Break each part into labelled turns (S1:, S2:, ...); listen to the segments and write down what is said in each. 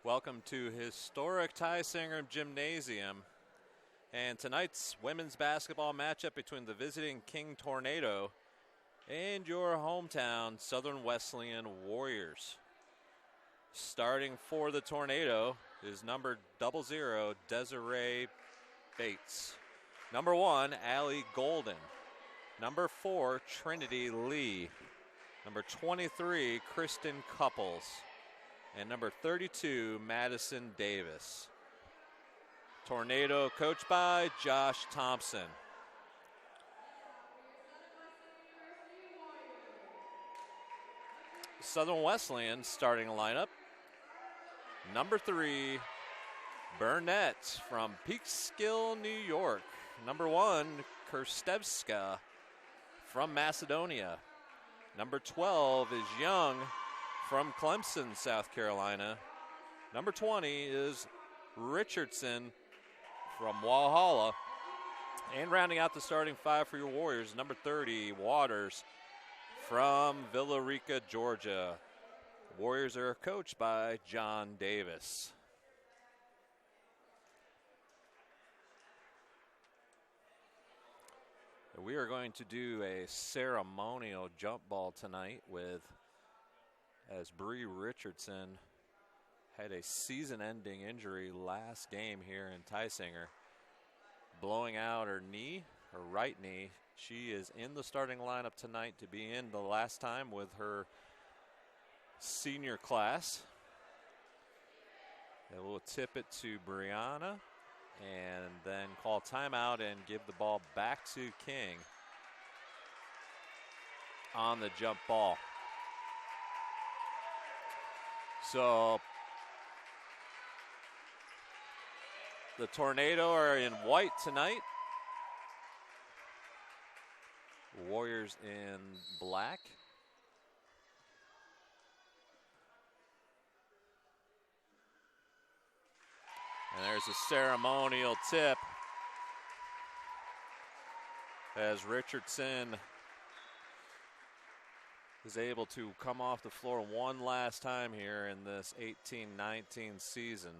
S1: Welcome to historic Tysinger Gymnasium. And tonight's women's basketball matchup between the visiting King Tornado and your hometown Southern Wesleyan Warriors. Starting for the Tornado is number 00, Desiree Bates. Number 1, Allie Golden. Number 4, Trinity Lee. Number 23, Kristen Couples. And number 32, Madison Davis. Tornado coached by Josh Thompson. Southern Wesleyan starting lineup. Number 3, Burnett from Peekskill, New York. Number 1, Kirstevska from Macedonia. Number 12 is Young from Clemson, South Carolina. Number 20 is Richardson from Walhalla. And rounding out the starting 5 for your Warriors, number 30, Waters from Villa Rica, Georgia. The Warriors are coached by John Davis. We are going to do a ceremonial jump ball tonight as Bree Richardson had a season-ending injury last game here in Tysinger, blowing out her right knee. She is in the starting lineup tonight to be in the last time with her senior class. And we'll tip it to Brianna and then call timeout and give the ball back to King on the jump ball. So the Tornado are in white tonight. Warriors in black. And there's a ceremonial tip as Richardson is able to come off the floor one last time here in this 18-19 season.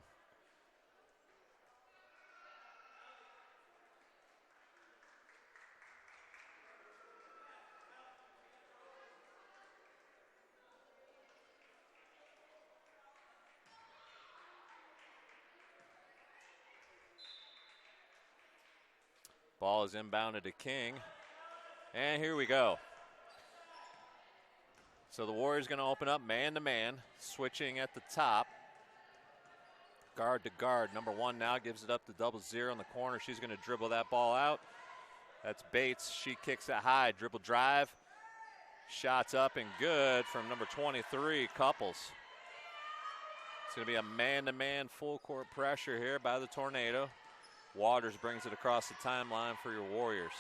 S1: Ball is inbounded to King. And here we go. So the Warriors going to open up man-to-man, switching at the top. Guard to guard. Number 1 now gives it up to 00 in the corner. She's going to dribble that ball out. That's Bates. She kicks it high. Dribble drive. Shots up and good from number 23, Couples. It's going to be a man-to-man full court pressure here by the Tornado. Waters brings it across the timeline for your Warriors.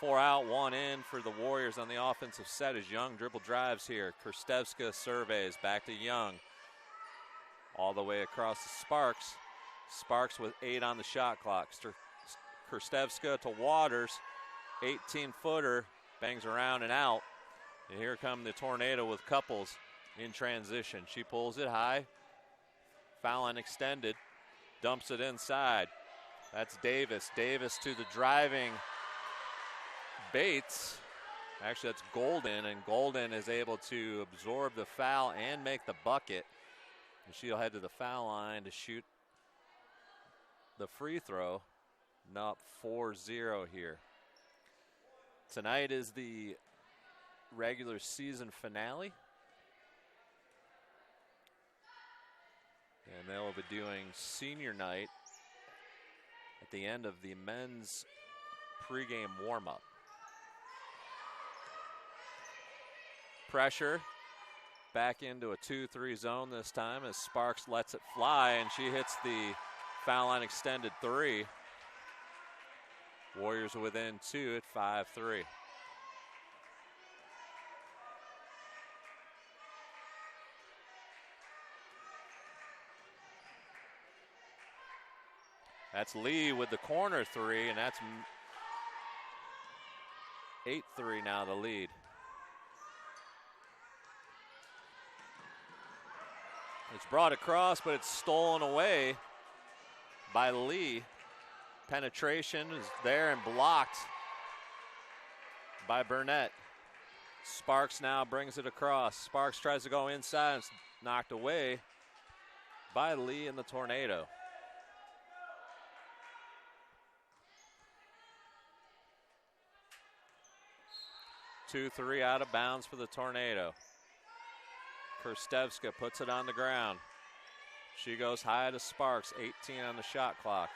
S1: 4 out, 1 in for the Warriors on the offensive set as Young dribble drives here. Kirstevska surveys back to Young. All the way across to Sparks. Sparks with 8 on the shot clock. Kirstevska to Waters. 18-footer. Bangs around and out. And here come the Tornado with Couples in transition. She pulls it high. Foul line extended. Dumps it inside. That's Davis. Davis to the driving Bates. Actually, that's Golden, and Golden is able to absorb the foul and make the bucket. And she'll head to the foul line to shoot the free throw. Up 4-0 here. Tonight is the regular season finale. And they'll be doing senior night at the end of the men's pregame warm-up. Pressure back into a 2-3 zone this time as Sparks lets it fly, and she hits the foul line extended 3. Warriors are within 2 at 5-3. That's Lee with the corner 3, and that's 8-3 now, the lead. It's brought across, but it's stolen away by Lee. Penetration is there and blocked by Burnett. Sparks now brings it across. Sparks tries to go inside and it's knocked away by Lee in the Tornado. Two, three out of bounds for the Tornado. Kerstevska puts it on the ground. She goes high to Sparks, 18 on the shot clock.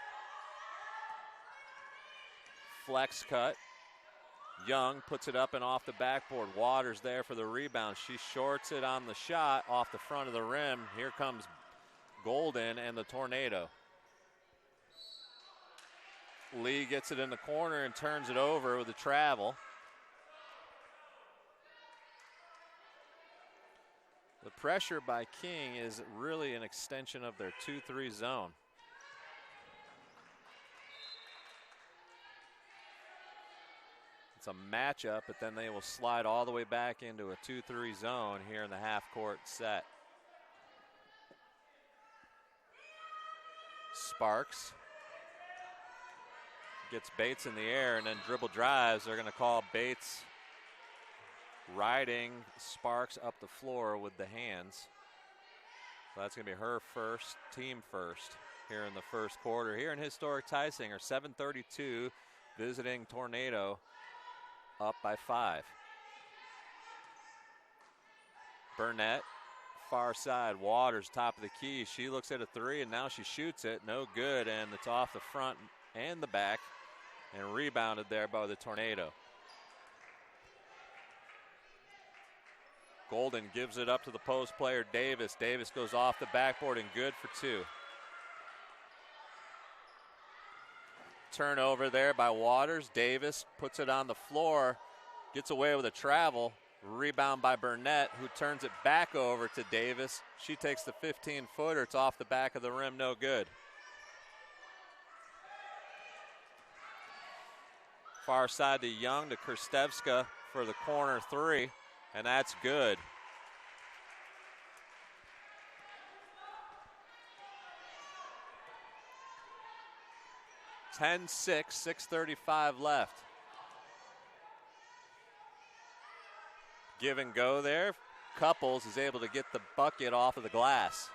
S1: Flex cut. Young puts it up and off the backboard. Waters there for the rebound. She shorts it on the shot off the front of the rim. Here comes Golden and the Tornado. Lee gets it in the corner and turns it over with a travel. The pressure by King is really an extension of their 2-3 zone. It's a matchup, but then they will slide all the way back into a 2-3 zone here in the half-court set. Sparks gets Bates in the air and then dribble drives. They're going to call Bates riding Sparks up the floor with the hands. So that's going to be her first, team first here in the first quarter. Here in historic Tysinger, 7:32, visiting Tornado, up by 5. Burnett, far side, Waters, top of the key. She looks at a three and now she shoots it. No good, and it's off the front and the back and rebounded there by the Tornado. Golden gives it up to the post player, Davis. Davis goes off the backboard and good for 2. Turnover there by Waters. Davis puts it on the floor, gets away with a travel. Rebound by Burnett, who turns it back over to Davis. She takes the 15-footer. It's off the back of the rim, no good. Far side to Young to Kerstevska for the corner 3. And that's good. (10-6), 6:35 left. Give and go there. Couples is able to get the bucket off of the glass.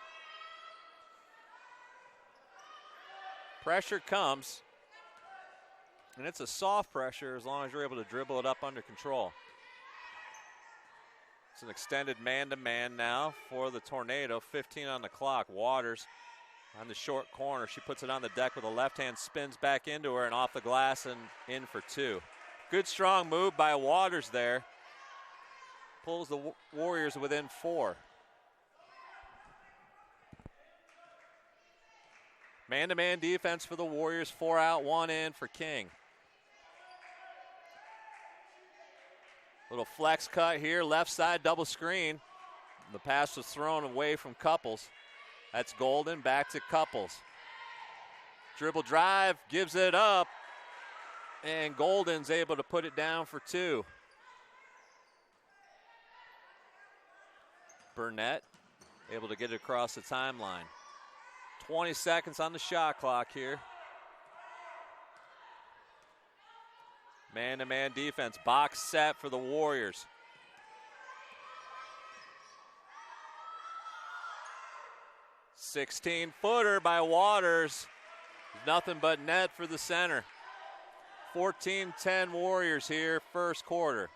S1: Pressure comes. And it's a soft pressure as long as you're able to dribble it up under control. It's an extended man-to-man now for the Tornado. 15 on the clock. Waters on the short corner. She puts it on the deck with a left hand, spins back into her and off the glass and in for 2. Good strong move by Waters there. Pulls the Warriors within 4. Man-to-man defense for the Warriors. 4 out, 1 in for King. Little flex cut here, left side double screen. The pass was thrown away from Couples. That's Golden, back to Couples. Dribble drive, gives it up, and Golden's able to put it down for 2. Burnett able to get it across the timeline. 20 seconds on the shot clock here. Man-to-man defense, box set for the Warriors. (16-footer) by Waters. Nothing but net for the center. 14-10 Warriors here, first quarter.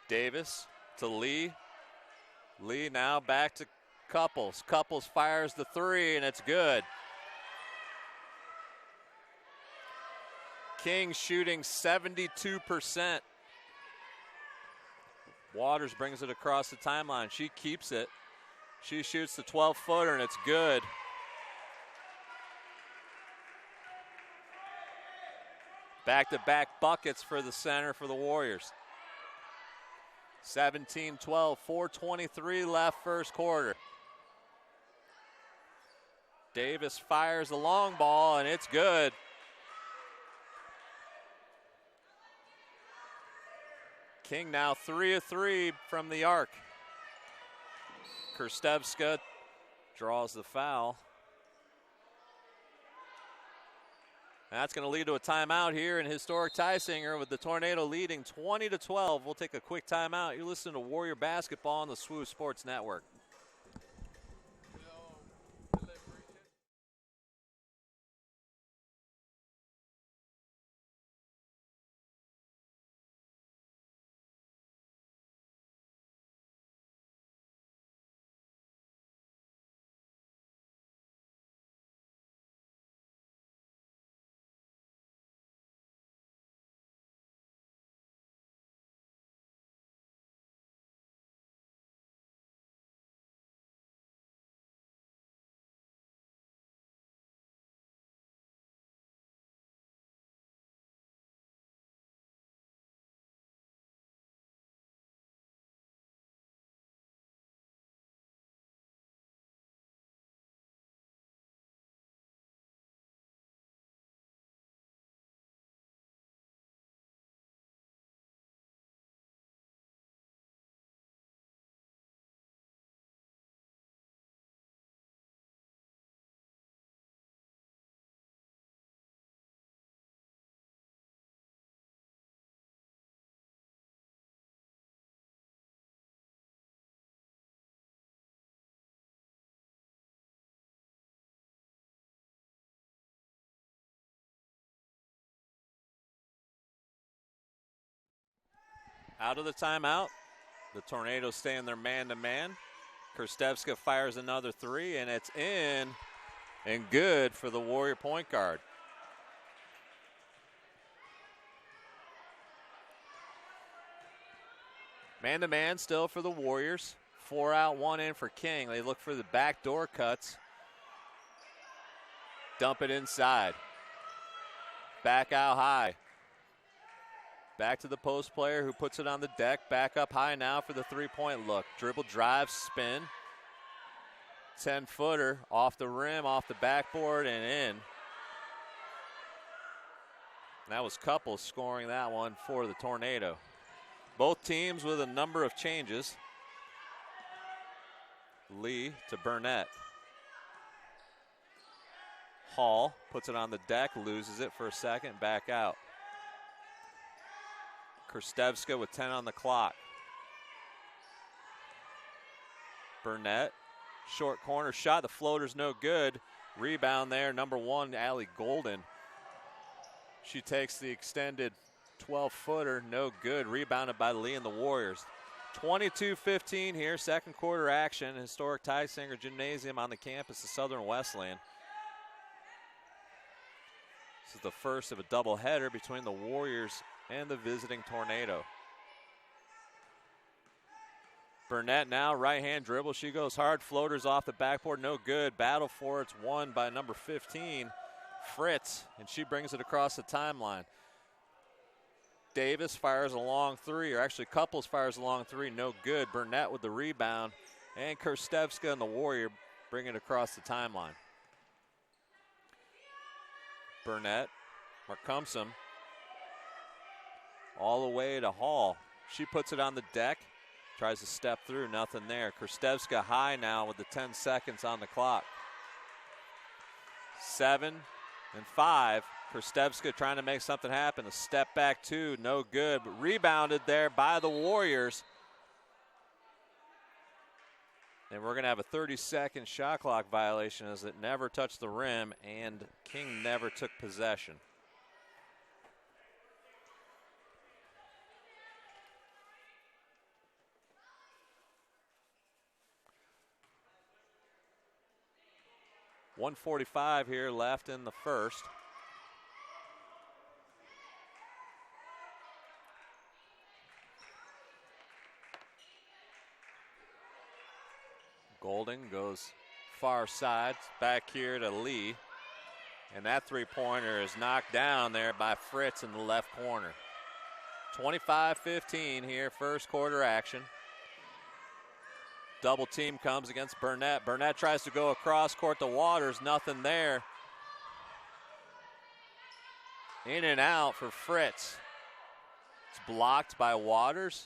S1: Davis to Lee. Lee now back to Couples. Couples fires the 3 and it's good. King shooting 72%. Waters brings it across the timeline. She keeps it. She shoots the 12-footer and it's good. Back-to-back buckets for the center for the Warriors. 17-12, 4:23 left first quarter. Davis fires the long ball and it's good. King now 3 of 3 from the arc. Krstevska draws the foul. That's going to lead to a timeout here in historic Tysinger with the Tornado leading 20-12. We'll take a quick timeout. You're listening to Warrior Basketball on the SWU Sports Network. Out of the timeout, the Tornadoes stay in their man-to-man. Krstevska fires another three, and it's in and good for the Warrior point guard. Man-to-man still for the Warriors. 4 out, 1 in for King. They look for the backdoor cuts. Dump it inside. Back out high. Back to the post player who puts it on the deck. Back up high now for the three-point look. Dribble, drive, spin. 10-footer off the rim, off the backboard, and in. That was Couples scoring that one for the Tornado. Both teams with a number of changes. Lee to Burnett. Hall puts it on the deck, loses it for a second, back out. Krstevska with 10 on the clock. Burnett, short corner shot. The floater's no good. Rebound there, number 1, Allie Golden. She takes the extended 12-footer, no good. Rebounded by Lee and the Warriors. 22-15 here, second quarter action. Historic Tysinger Gymnasium on the campus of Southern Wesleyan. This is the first of a doubleheader between the Warriors and the visiting Tornado. Burnett now, right-hand dribble. She goes hard, floaters off the backboard, no good. Battle for it's won by number 15, Fritz, and she brings it across the timeline. Davis fires a long three, or actually Couples fires a long three, no good. Burnett with the rebound, and Krstevska and the Warrior bring it across the timeline. Burnett, Markumsum, all the way to Hall. She puts it on the deck, tries to step through, nothing there. Krstevska high now with the 10 seconds on the clock. 7 and 5. Krstevska trying to make something happen. A step back two, no good, but rebounded there by the Warriors. And we're going to have a 30-second shot clock violation as it never touched the rim and King never took possession. .145 here left in the first. Golden goes far side, back here to Lee. And that three-pointer is knocked down there by Fritz in the left corner. 25-15 here, first quarter action. Double team comes against Burnett. Burnett tries to go across court to Waters, nothing there. In and out for Fritz. It's blocked by Waters.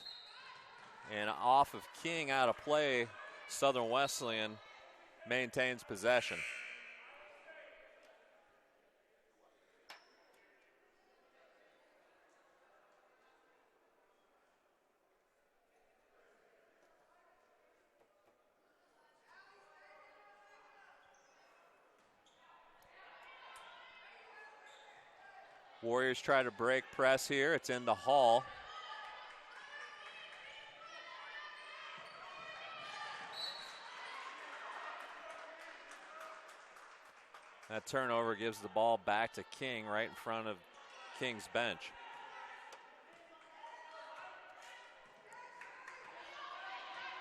S1: And off of King, out of play, Southern Wesleyan maintains possession. Warriors try to break press here. It's in the Hall. That turnover gives the ball back to King right in front of King's bench.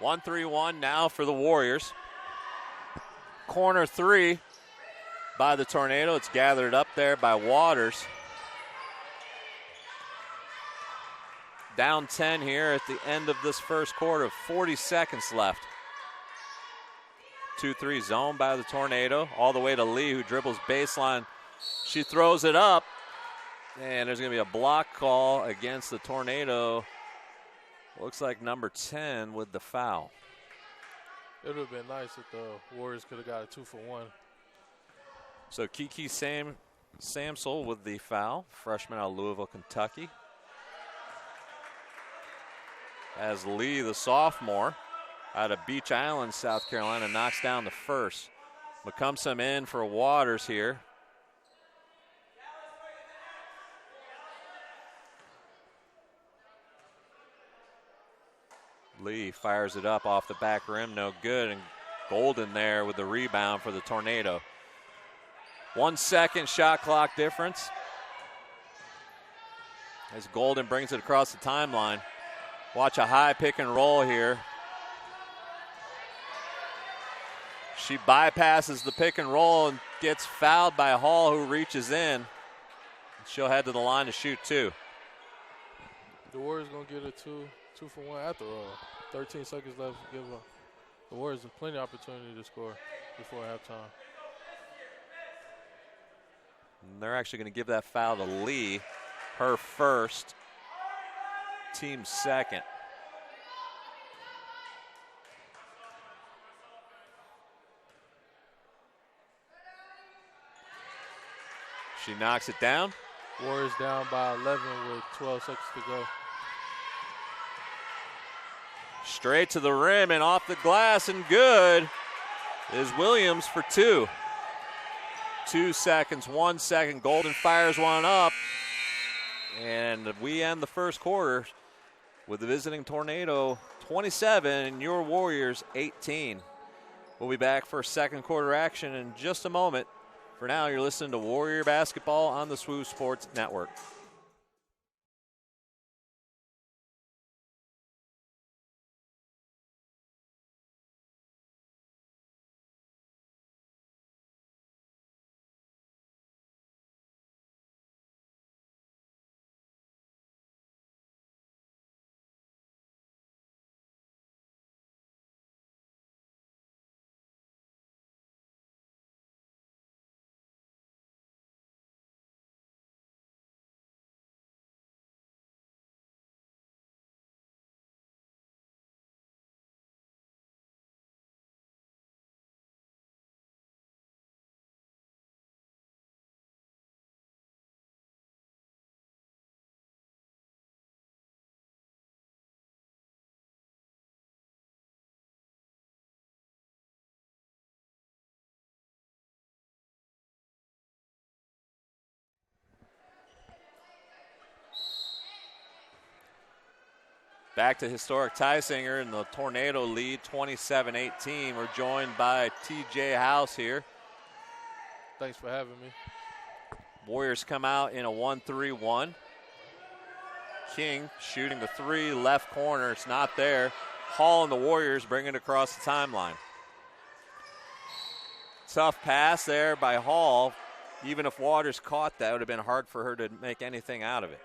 S1: One 3-1 now for the Warriors. Corner three by the Tornado. It's gathered up there by Waters. Down 10 here at the end of this first quarter, 40 seconds left. 2-3 zone by the Tornado, all the way to Lee, who dribbles baseline. She throws it up, and there's going to be a block call against the Tornado. Looks like number 10 with the foul.
S2: It would have been nice if the Warriors could have got a 2-for-1.
S1: So Kiki Samsel with the foul, freshman out of Louisville, Kentucky. As Lee, the sophomore, out of Beach Island, South Carolina, knocks down the first. McCumsum in for Waters here. Lee fires it up off the back rim, no good, and Golden there with the rebound for the Tornado. 1 second shot clock difference as Golden brings it across the timeline. Watch a high pick and roll here. She bypasses the pick and roll and gets fouled by Hall, who reaches in. She'll head to the line to shoot two.
S2: The Warriors going to get a 2-for-1 after all. 13 seconds left. Give the Warriors plenty of opportunity to score before halftime.
S1: And they're actually going to give that foul to Lee, her first, team second. She knocks it down.
S2: Warriors down by 11 with 12 seconds to go.
S1: Straight to the rim and off the glass, and good is Williams for two. 2 seconds, 1 second. Golden fires one up. And we end the first quarter with the visiting Tornado 27 and your Warriors 18. We'll be back for second quarter action in just a moment. For now, you're listening to Warrior Basketball on the SWU Sports Network. Back to historic Tysinger, and the Tornado lead 27-18. We're joined by TJ House here.
S2: Thanks for having me.
S1: Warriors come out in a 1-3-1. King shooting the three, left corner. It's not there. Hall and the Warriors bring it across the timeline. Tough pass there by Hall. Even if Waters caught that, it would have been hard for her to make anything out of it.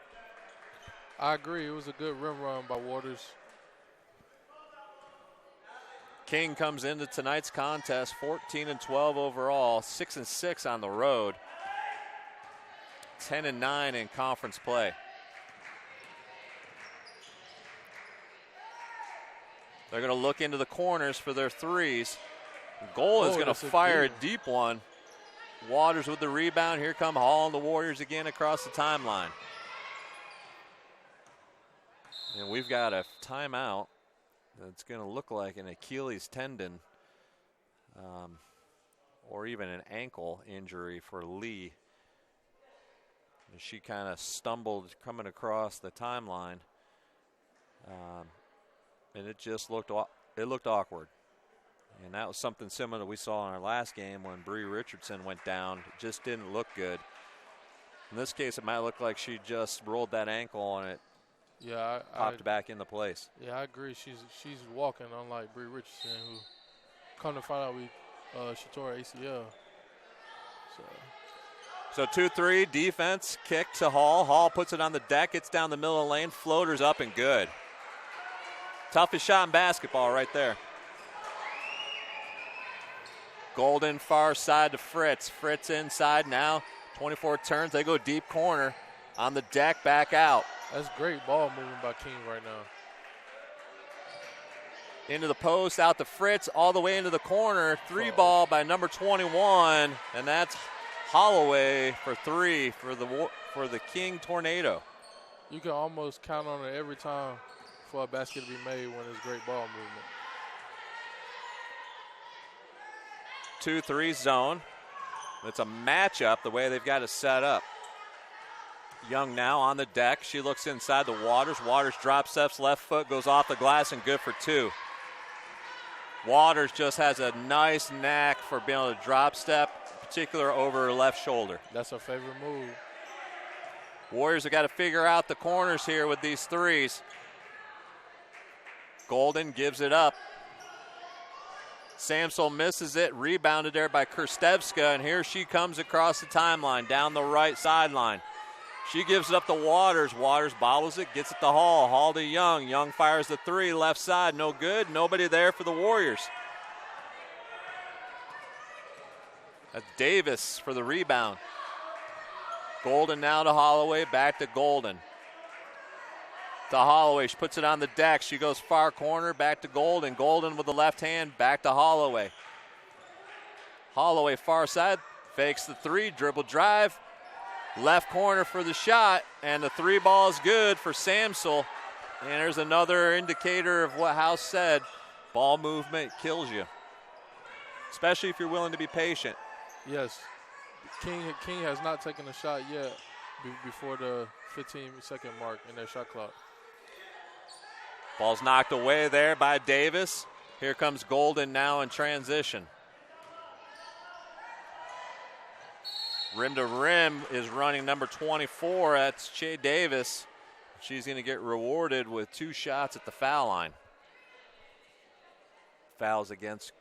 S2: I agree. It was a good rim run by Waters.
S1: King comes into tonight's contest 14-12 overall, 6-6 on the road, 10-9 in conference play. They're going to look into the corners for their threes. Golden's going to fire a deep one. Waters with the rebound. Here come Hall and the Warriors again across the timeline. And we've got a timeout. It's going to look like an Achilles tendon or even an ankle injury for Lee. She kind of stumbled coming across the timeline, and it just looked awkward. And that was something similar we saw in our last game when Bree Richardson went down. It just didn't look good. In this case, it might look like she just rolled that ankle and it popped back into place.
S2: Yeah, I agree. She's walking, unlike Bree Richardson, who come to find out she tore her ACL.
S1: So 2-3 defense, kick to Hall. Hall puts it on the deck, gets down the middle of the lane, floaters up and good. Toughest shot in basketball right there. Golden far side to Fritz. Fritz inside now. 24 turns. They go deep corner on the deck, back out.
S2: That's great ball moving by King right now.
S1: Into the post, out to Fritz, all the way into the corner. Three ball by number 21, and that's Holloway for three for the King Tornado.
S2: You can almost count on it every time for a basket to be made when it's great ball movement.
S1: 2-3 zone. It's a matchup the way they've got it set up. Young now on the deck. She looks inside the Waters. Waters drop steps, left foot goes off the glass and good for two. Waters just has a nice knack for being able to drop step, in particular over her left shoulder.
S2: That's her favorite move.
S1: Warriors have got to figure out the corners here with these threes. Golden gives it up. Samsel misses it, rebounded there by Krstevska, and here she comes across the timeline, down the right sideline. She gives it up to Waters. Waters bobbles it, gets it to Hall. Hall to Young. Young fires the three, left side, no good. Nobody there for the Warriors. That's Davis for the rebound. Golden now to Holloway, back to Golden. To Holloway, she puts it on the deck. She goes far corner, back to Golden. Golden with the left hand, back to Holloway. Holloway far side, fakes the three, dribble drive. Left corner for the shot, and the three ball is good for Samsel. And there's another indicator of what House said. Ball movement kills you, especially if you're willing to be patient.
S2: Yes. King has not taken a shot yet before the 15-second mark in their shot clock.
S1: Ball's knocked away there by Davis. Here comes Golden now in transition. Rim to rim is running number 24. That's Che Davis. She's going to get rewarded with 2 shots at the foul line. Fouls against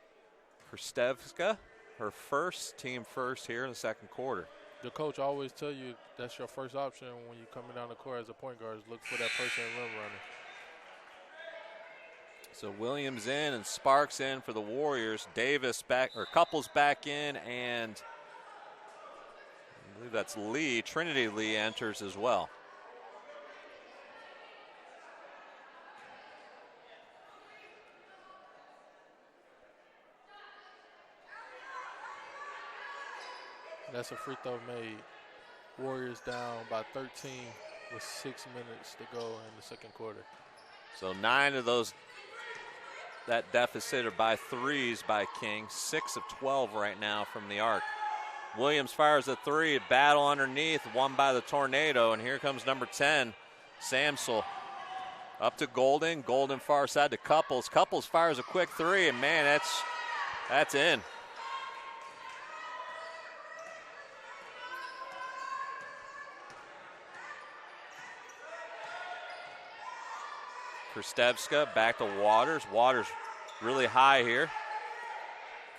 S1: Krstevska, her first, team first here in the second quarter.
S2: The coach always tell you that's your first option when you're coming down the court as a point guard, is look for that person rim running.
S1: So Williams in and Sparks in for the Warriors. Davis back, or Couples back in, and I believe that's Lee. Trinity Lee enters as well.
S2: That's a free throw made. Warriors down by 13 with 6 minutes to go in the second quarter.
S1: So 9 of those, that deficit are by threes by King. 6 of 12 right now from the arc. Williams fires a three, battle underneath, won by the Tornado, and here comes number 10, Samsel. Up to Golden, Golden far side to Couples. Couples fires a quick three, and man, that's in. Krstevska back to Waters. Waters really high here.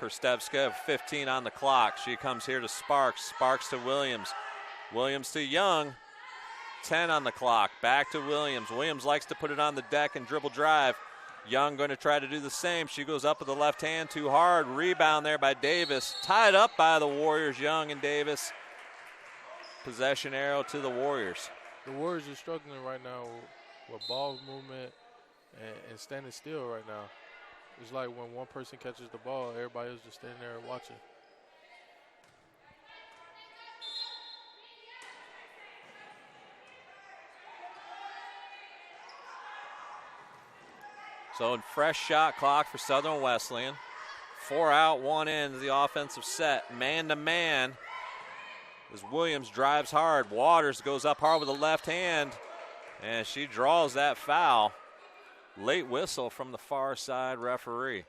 S1: Krstevska 15 on the clock. She comes here to Sparks. Sparks to Williams. Williams to Young. 10 on the clock. Back to Williams. Williams likes to put it on the deck and dribble drive. Young going to try to do the same. She goes up with the left hand too hard. Rebound there by Davis. Tied up by the Warriors, Young and Davis. Possession arrow to the Warriors.
S2: The Warriors are struggling right now with ball movement and standing still right now. It's like when one person catches the ball, everybody else just standing there watching.
S1: So fresh shot clock for Southern Wesleyan. 4 out, 1 in to the offensive set. Man to man as Williams drives hard. Waters goes up hard with the left hand, and she draws that foul. Late whistle from the far side referee.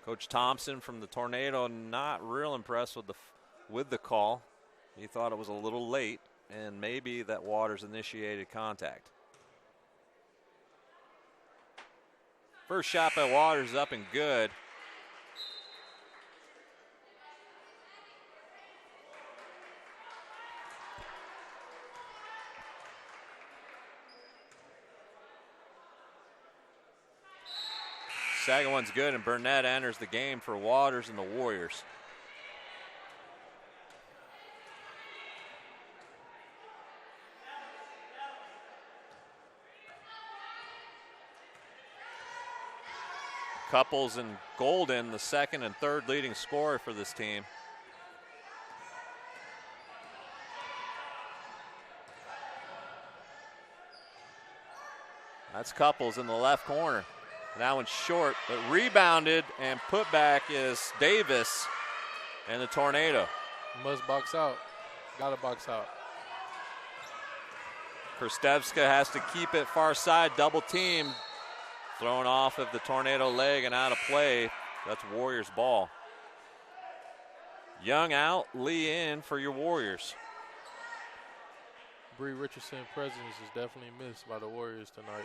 S1: Coach Thompson from the Tornado not real impressed with the call. He thought it was a little late, and maybe that Waters initiated contact. First shot by Waters up and good. Second one's good, and Burnett enters the game for Waters and the Warriors. Couples and Golden, the second and third leading scorer for this team. That's Couples in the left corner. That one's short, but rebounded and put back is Davis and the Tornado.
S2: Must box out. Gotta box out.
S1: Krstevska has to keep it far side, double team. Thrown off of the Tornado leg and out of play. That's Warriors ball. Young out, Lee in for your Warriors.
S2: Bree Richardson presence is definitely missed by the Warriors tonight.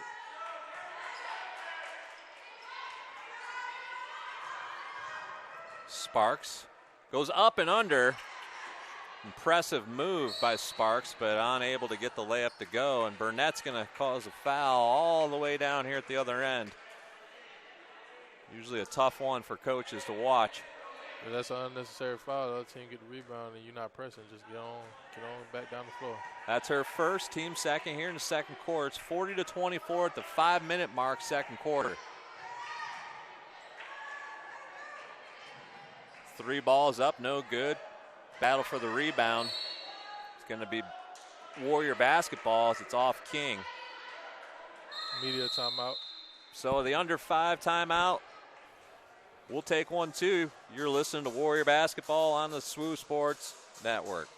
S1: Sparks goes up and under. Impressive move by Sparks, but unable to get the layup to go. And Burnett's going to cause a foul all the way down here at the other end. Usually a tough one for coaches to watch.
S2: If that's an unnecessary foul, the other team get the rebound and you're not pressing. Just get on back down the floor.
S1: That's her first, team second here in the second quarter. It's 40-24 at the 5-minute mark, second quarter. 3 balls up, no good. Battle for the rebound. It's going to be Warrior basketball as it's off King.
S2: Media timeout.
S1: So the under 5 timeout. We'll take one too. You're listening to Warrior basketball on the SWU Sports Network.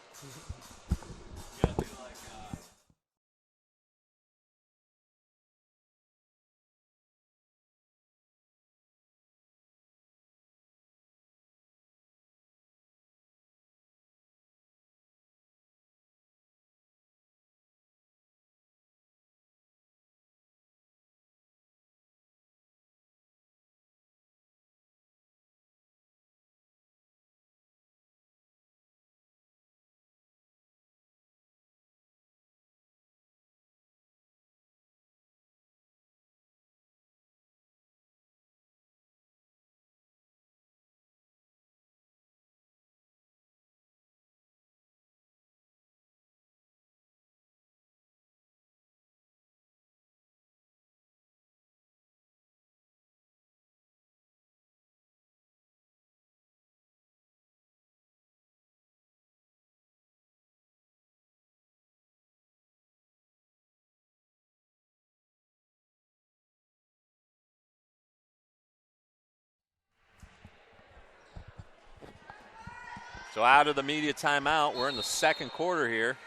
S1: So out of the media timeout, we're in the second quarter here.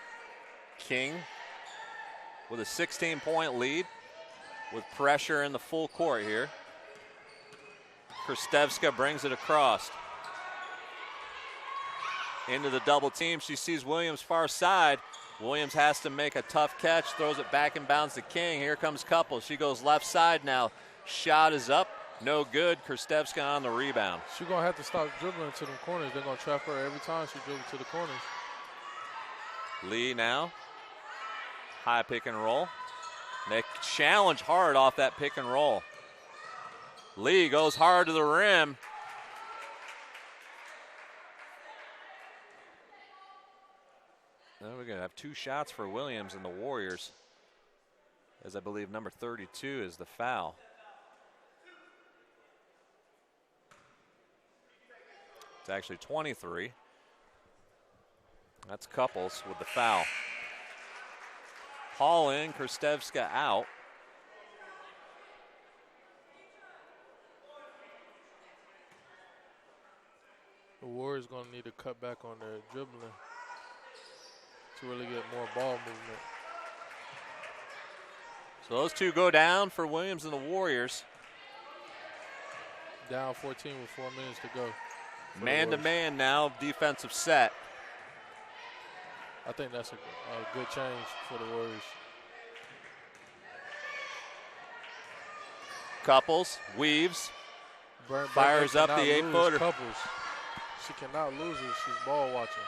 S1: King with a 16-point lead with pressure in the full court here. Krstevska brings it across. Into the double team. She sees Williams far side. Williams has to make a tough catch, throws it back and bounds to King. Here comes Couples. She goes left side now. Shot is up. No good. Krstevska on the rebound.
S2: She's going to have to stop dribbling to them corners. They're going to trap her every time she dribbles to the corners.
S1: Lee now. High pick and roll. They challenge hard off that pick and roll. Lee goes hard to the rim. Now we're going to have 2 shots for Williams and the Warriors, as I believe number 32 is the foul. It's actually 23. That's Couples with the foul. Hall in, Krstevska out.
S2: The Warriors going to need to cut back on their dribbling to really get more ball movement.
S1: So those two go down for Williams and the Warriors.
S2: Down 14 with 4 minutes to go.
S1: Man-to-man now, defensive set.
S2: I think that's a good change for the Warriors.
S1: Couples, weaves, fires up the 8-footer.
S2: Couples. She cannot lose it. She's ball watching.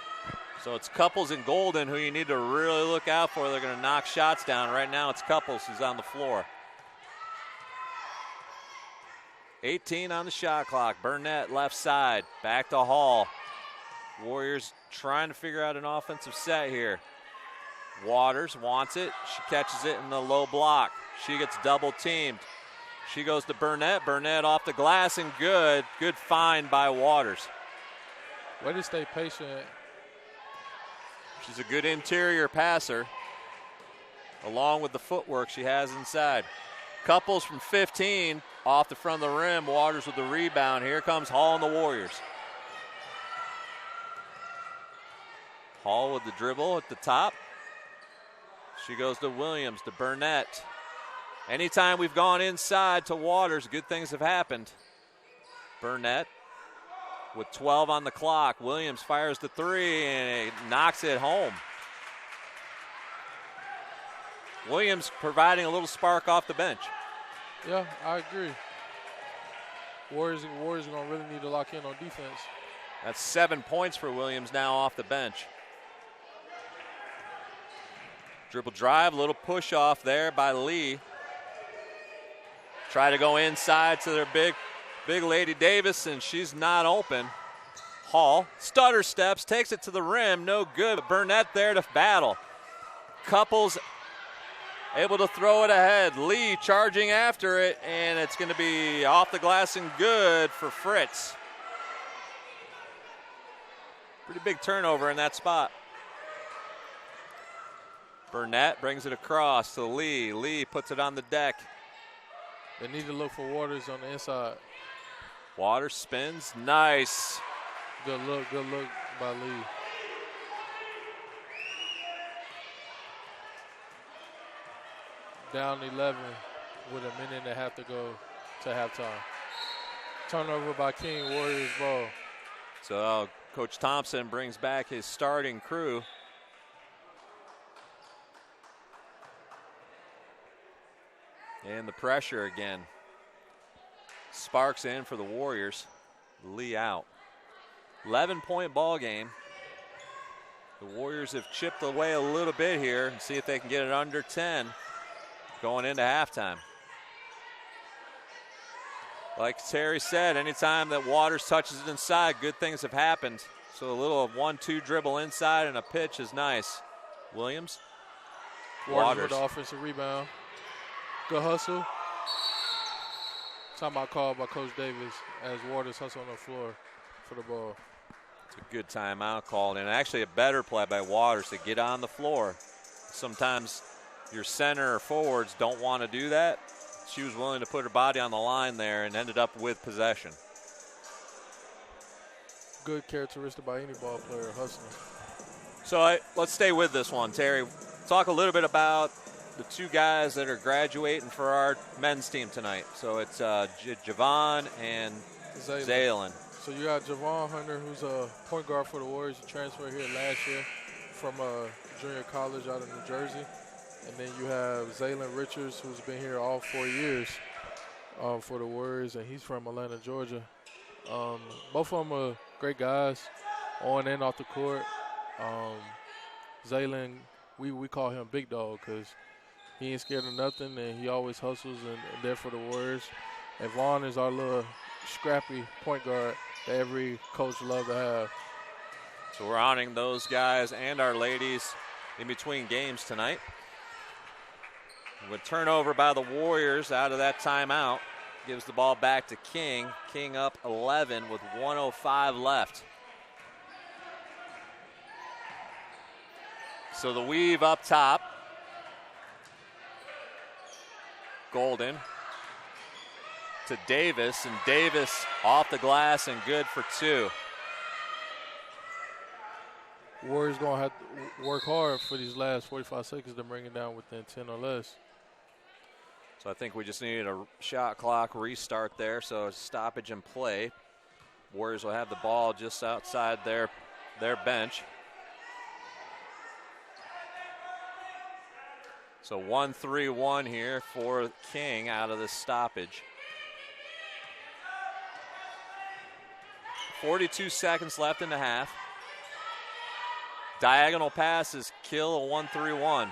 S1: So it's Couples and Golden who you need to really look out for. They're going to knock shots down. Right now it's Couples who's on the floor. 18 on the shot clock. Burnett left side. Back to Hall. Warriors trying to figure out an offensive set here. Waters wants it. She catches it in the low block. She gets double teamed. She goes to Burnett. Burnett off the glass and good. Good find by Waters.
S2: Way to stay patient.
S1: She's a good interior passer, along with the footwork she has inside. Couples from 15 off the front of the rim. Waters with the rebound. Here comes Hall and the Warriors. Hall with the dribble at the top. She goes to Williams, to Burnett. Anytime we've gone inside to Waters, good things have happened. Burnett with 12 on the clock. Williams fires the three and knocks it home. Williams providing a little spark off the bench.
S2: Yeah, I agree. Warriors are going to really need to lock in on defense.
S1: That's 7 points for Williams now off the bench. Dribble drive, a little push off there by Lee. Try to go inside to their big Lady Davis, and she's not open. Hall, stutter steps, takes it to the rim, no good. But Burnett there to battle. Couples able to throw it ahead. Lee charging after it, and it's going to be off the glass and good for Fritz. Pretty big turnover in that spot. Burnett brings it across to Lee. Lee puts it on the deck.
S2: They need to look for Waters on the inside.
S1: Waters spins. Nice.
S2: Good look by Lee. Down 11 with a minute and a half to go to halftime. Turnover by King, Warriors ball.
S1: So Coach Thompson brings back his starting crew. And the pressure again. Sparks in for the Warriors. Lee out. 11-point ball game. The Warriors have chipped away a little bit here and see if they can get it under 10 going into halftime. Like Terry said, anytime that Waters touches it inside, good things have happened. So a little 1-2 dribble inside and a pitch is nice. Williams.
S2: Waters with the offensive rebound. Good hustle. Timeout called by Coach Davis as Waters hustle on the floor for the ball.
S1: It's a good timeout called, and actually a better play by Waters to get on the floor. Sometimes your center or forwards don't want to do that. She was willing to put her body on the line there and ended up with possession.
S2: Good characteristic by any ball player, hustling.
S1: So let's stay with this one, Terry. Talk a little bit about the two guys that are graduating for our men's team tonight. So it's Javon and Zaylen.
S2: So you got Javon Hunter, who's a point guard for the Warriors. He transferred here last year from junior college out of New Jersey. And then you have Zaylen Richards, who's been here all 4 years for the Warriors, and he's from Atlanta, Georgia. Both of them are great guys on and off the court. Zaylen, we call him Big Dog because he ain't scared of nothing, and he always hustles and there for the Warriors. And Vaughn is our little scrappy point guard that every coach loves to have.
S1: So we're honoring those guys and our ladies in between games tonight. With turnover by the Warriors out of that timeout. gives the ball back to King. King up 11 with 1:05 left. So the weave up top. Golden to Davis, and Davis off the glass and good for 2.
S2: Warriors going to have to work hard for these last 45 seconds to bring it down within 10 or less.
S1: So I think we just needed a shot clock restart there, so stoppage in play. Warriors will have the ball just outside their bench. So 1-3-1 here for King out of the stoppage. 42 seconds left in the half. Diagonal passes kill a 1-3-1.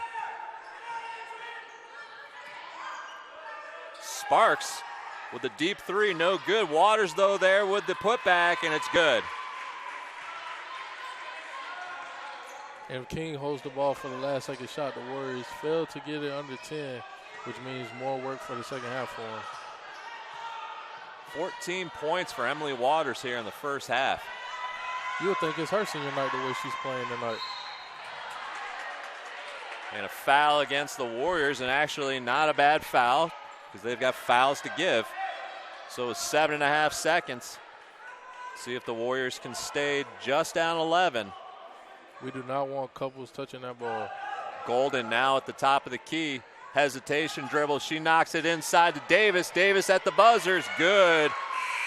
S1: Sparks with the deep 3, no good. Waters, though, there with the putback, and it's good.
S2: And King holds the ball for the last second shot. The Warriors failed to get it under 10, which means more work for the second half for them.
S1: 14 points for Emily Waters here in the first half.
S2: You would think it's her senior night the way she's playing tonight.
S1: And a foul against the Warriors, and actually not a bad foul because they've got fouls to give. So 7.5 seconds. See if the Warriors can stay just down 11.
S2: We do not want couples touching that ball.
S1: Golden now at the top of the key. Hesitation dribble. She knocks it inside to Davis. Davis at the buzzer is good.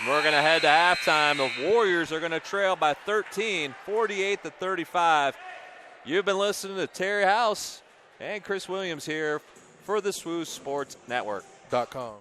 S1: We're going to head to halftime. The Warriors are going to trail by 13, 48-35. You've been listening to Terry House and Chris Williams here for the SWU Sports Network.com.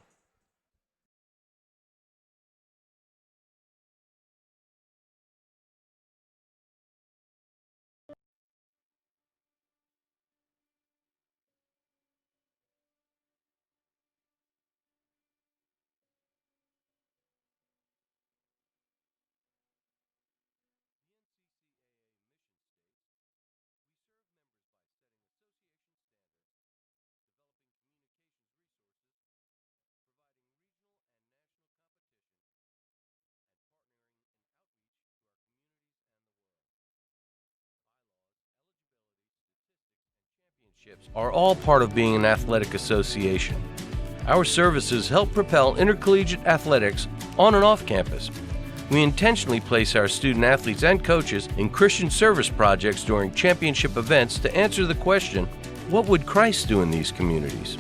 S3: Are all part of being an athletic association. Our services help propel intercollegiate athletics on and off campus. We intentionally place our student athletes and coaches in Christian service projects during championship events to answer the question, what would Christ do in these communities?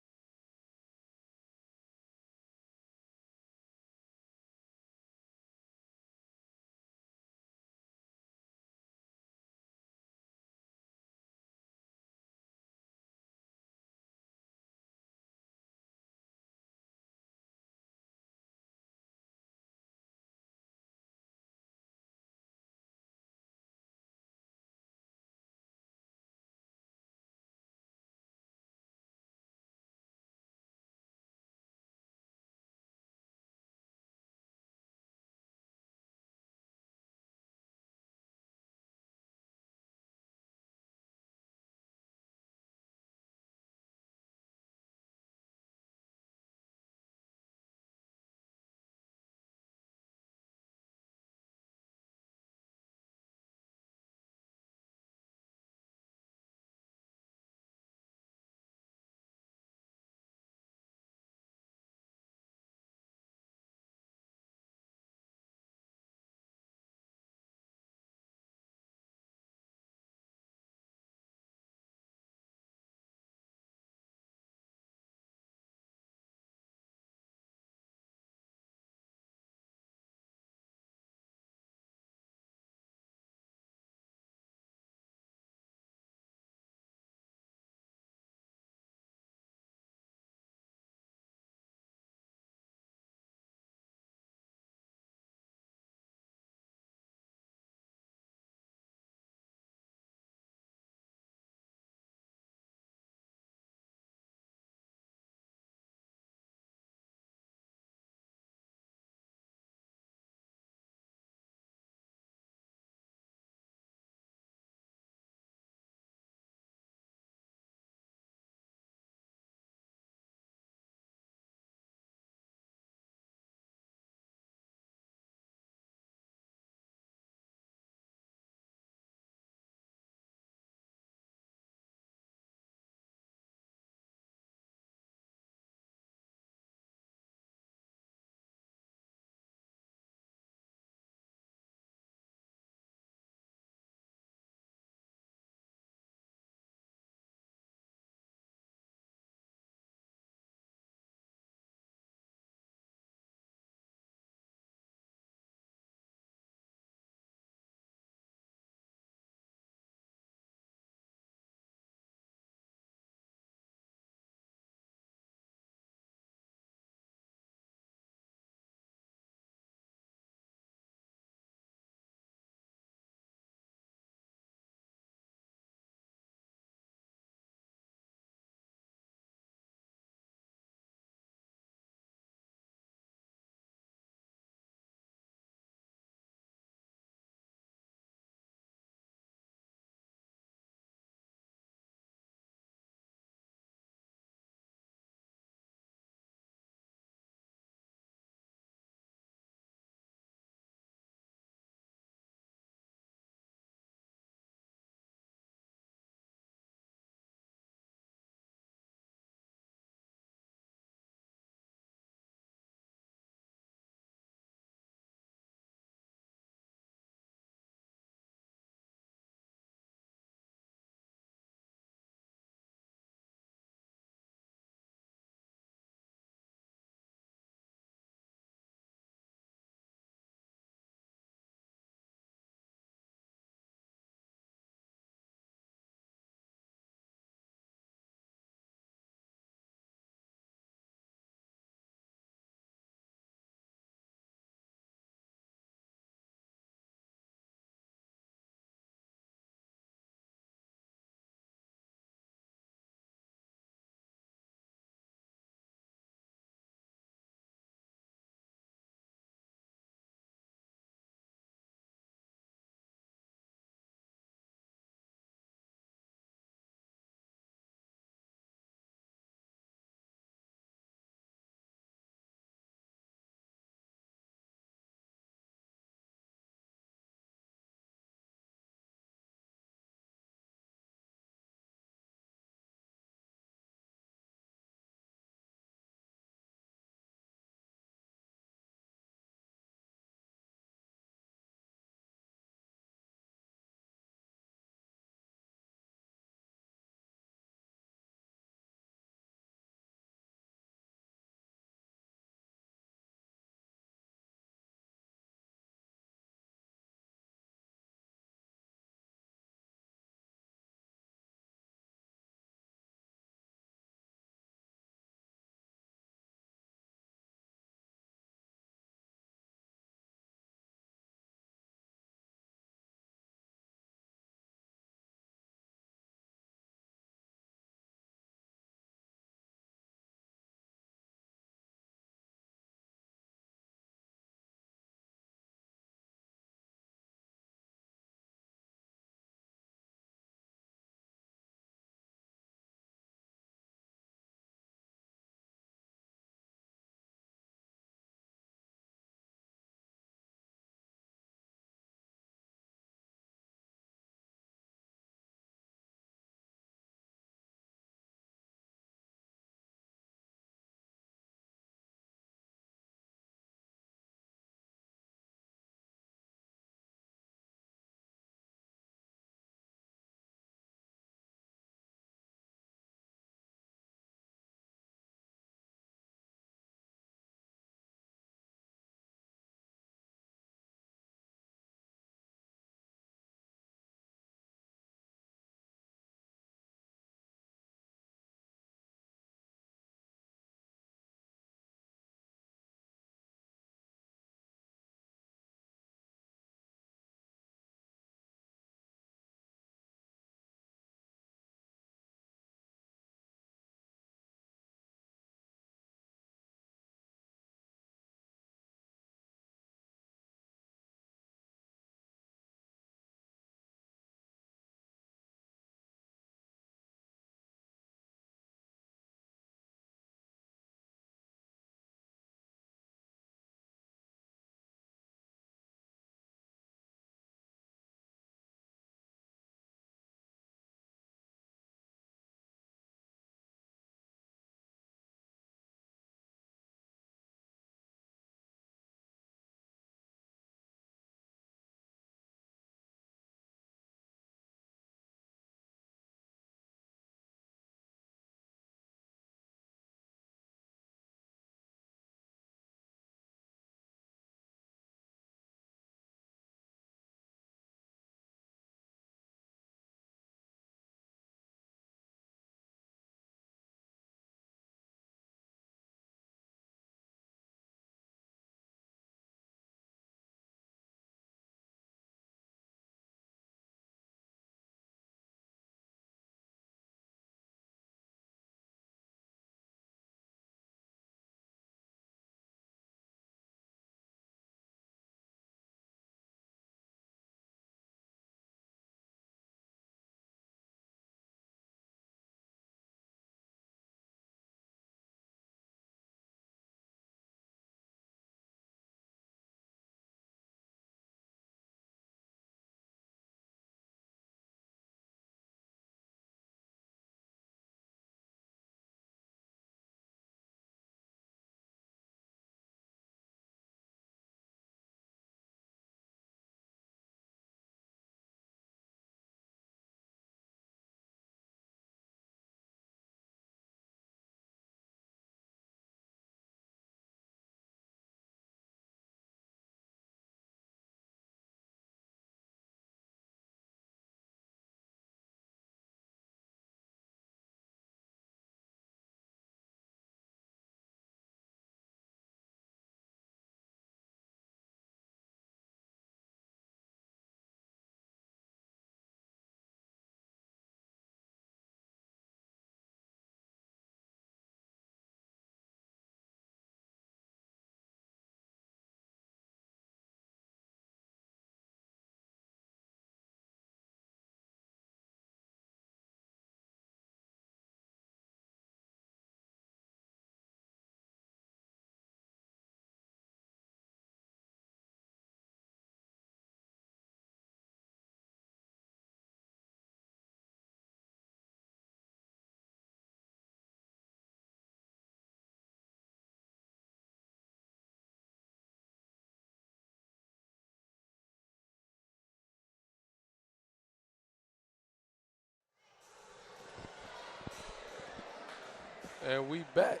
S2: And we back.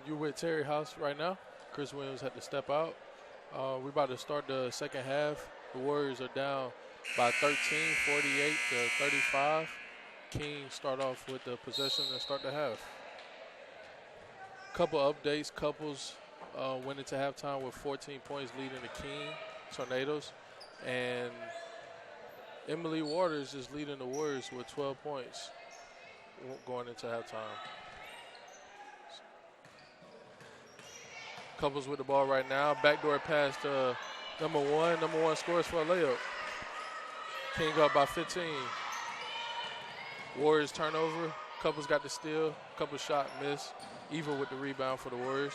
S2: You're with Terry House right now. Chris Williams had to step out. We're about to start the second half. The Warriors are down by 13, 48 to 35. King start off with the possession and start the half. Couple updates. Couples went into halftime with 14 points leading the King Tornadoes. And Emily Waters is leading the Warriors with 12 points going into halftime. Couples with the ball right now. Backdoor pass to number one. Number one scores for a layup. King up by 15. Warriors turnover. Couples got the steal. Couples shot, miss. Eva with the rebound for the Warriors.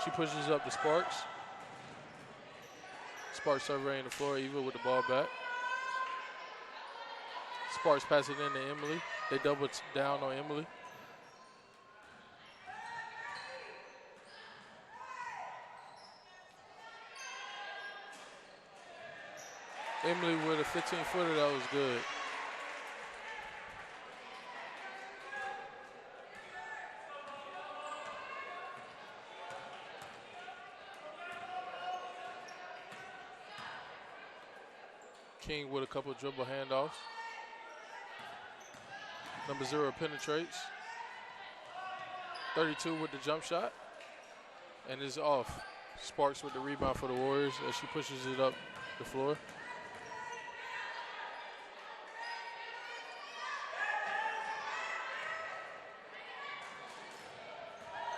S2: She pushes up to Sparks. Sparks surveying the floor. Eva with the ball back. Sparks pass it in to Emily. They double down on Emily. Emily with a 15-footer, that was good. King with a couple of dribble handoffs. Number 0 penetrates. 32 with the jump shot. And is off. Sparks with the rebound for the Warriors as she pushes it up the floor.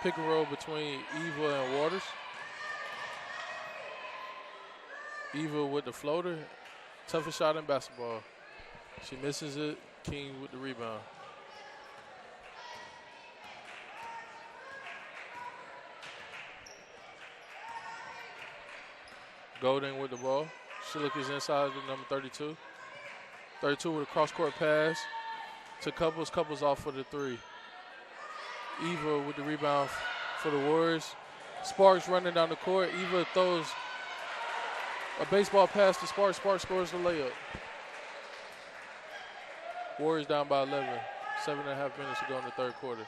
S2: Pick and roll between Eva and Waters. Eva with the floater. Toughest shot in basketball. She misses it. King with the rebound. Golden with the ball. Shillick is inside the number 32. 32 with a cross-court pass to Couples. Couples off for the three. Eva with the rebound for the Warriors. Sparks running down the court. Eva throws a baseball pass to Sparks. Sparks scores the layup. Warriors down by 11. 7.5 minutes to go in the third quarter.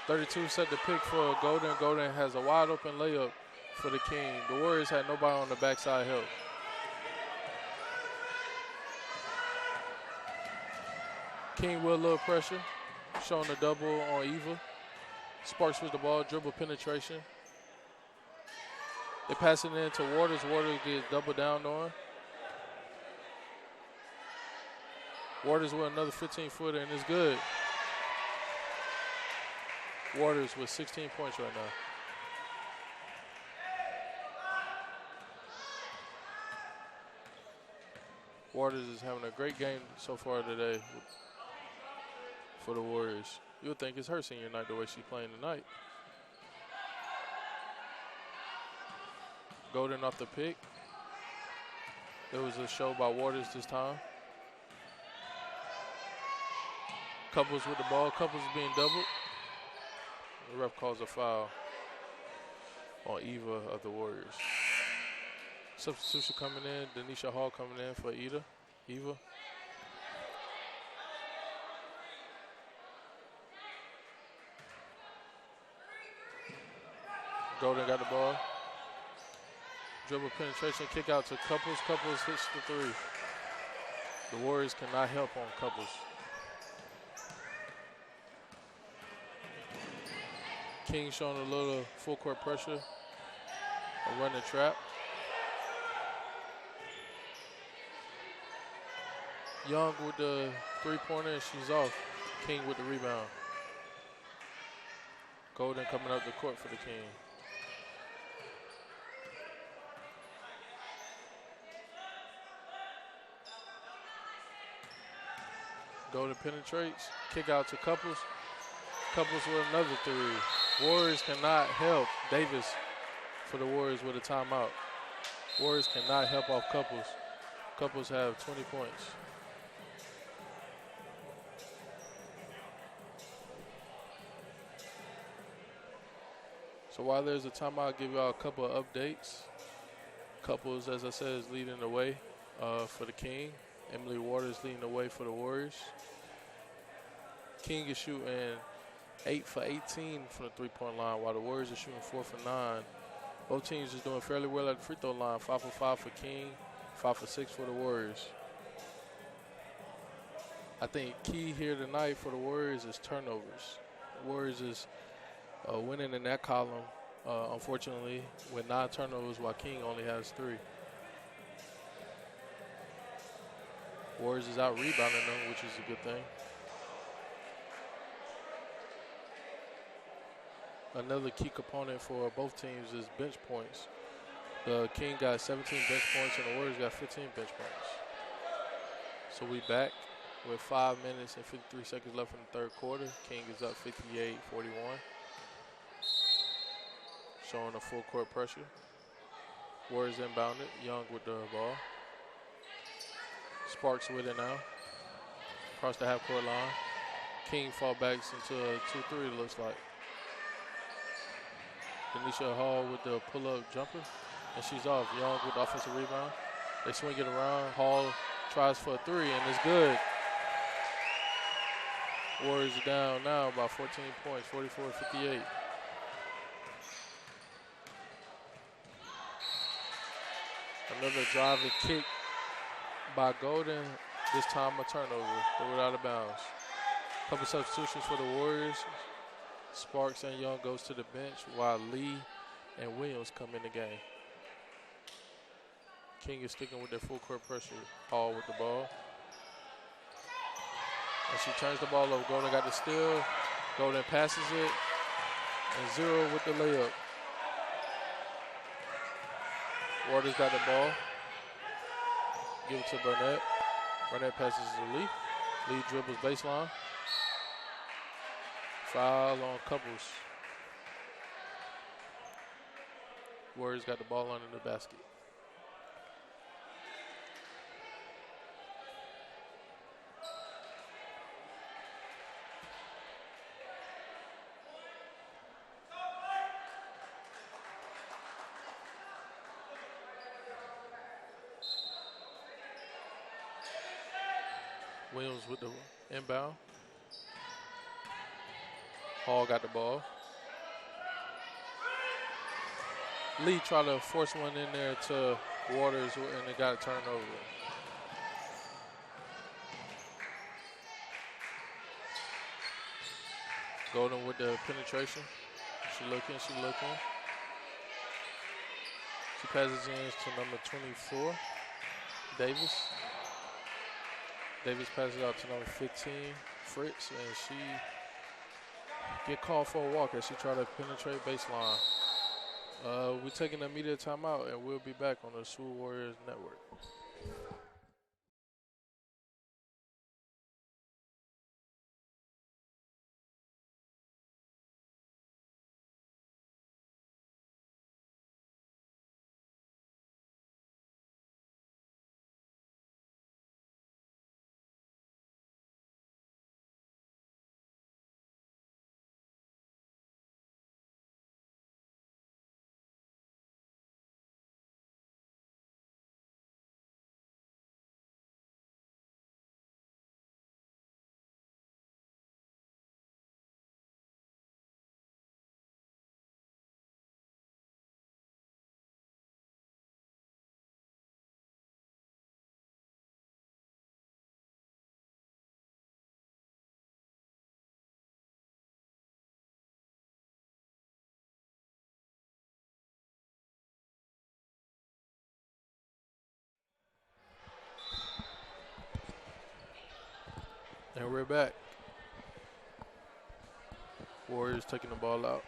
S2: .32 set the pick for Golden. Golden has a wide open layup for the King. The Warriors had nobody on the backside help. King with a little pressure, showing a double on Eva. Sparks with the ball, dribble penetration. They pass it in to Waters. Waters gets double down on. Waters with another 15-footer, and it's good. Waters with 16 points right now. Waters is having a great game so far today for the Warriors. You would think it's her senior night the way she's playing tonight. Golden off the pick. There was a show by Waters this time. Couples with the ball. Couples being doubled. The ref calls a foul on Eva of the Warriors. Substitution coming in. Denisha Hall coming in for Eva. Golden got the ball. Dribble penetration, kick out to Couples. Couples hits the three. The Warriors cannot help on Couples. King showing a little full court pressure. A running trap. Young with the three-pointer, and she's off. King with the rebound. Golden coming up the court for the King. Golden penetrates. Kick out to Couples. Couples with another three. Warriors cannot help. Davis for the Warriors with a timeout. Warriors cannot help off Couples. Couples have 20 points. So while there's a timeout, I'll give y'all a couple of updates. Couples, as I said, is leading the way for the King. Emily Waters leading the way for the Warriors. King is shooting 8 for 18 from the three-point line, while the Warriors are shooting 4 for 9. Both teams is doing fairly well at the free throw line. 5 for 5 for King, 5 for 6 for the Warriors. I think key here tonight for the Warriors is turnovers. The Warriors is winning in that column, unfortunately, with 9 turnovers, while King only has 3. Warriors is out rebounding them, which is a good thing. Another key component for both teams is bench points. The King got 17 bench points and the Warriors got 15 bench points. So we back with 5 minutes and 53 seconds left in the third quarter. King is up 58-41. Showing the full court pressure. Warriors inbounded. Young with the ball. Sparks with it now. Across the half-court line. King fallbacks into a 2-3, it looks like. Denisha Hall with the pull-up jumper, and she's off. Young with the offensive rebound. They swing it around. Hall tries for a 3, and it's good. Warriors are down now by 14 points, 44-58. Another driving kick by Golden, this time a turnover. Threw it out of bounds. Couple substitutions for the Warriors. Sparks and Young goes to the bench while Lee and Williams come in the game. King is sticking with their full court pressure. Hall with the ball. And she turns the ball over. Golden got the steal. Golden passes it. And Zero with the layup. Waters got the ball. Give it to Burnett. Burnett passes to Lee. Lee dribbles baseline. Foul on Couples. Warriors got the ball under the basket. Williams with the inbound. Hall got the ball. Lee tried to force one in there to Waters, and they got it turned over. Golden with the penetration. She looking. She passes in to number 24, Davis. Davis passes out to number 15, Fritz, and she get called for a walk as she tried to penetrate baseline. We're taking an immediate timeout, and we'll be back on the SWU Warriors Network. And we're back. Warriors taking the ball out.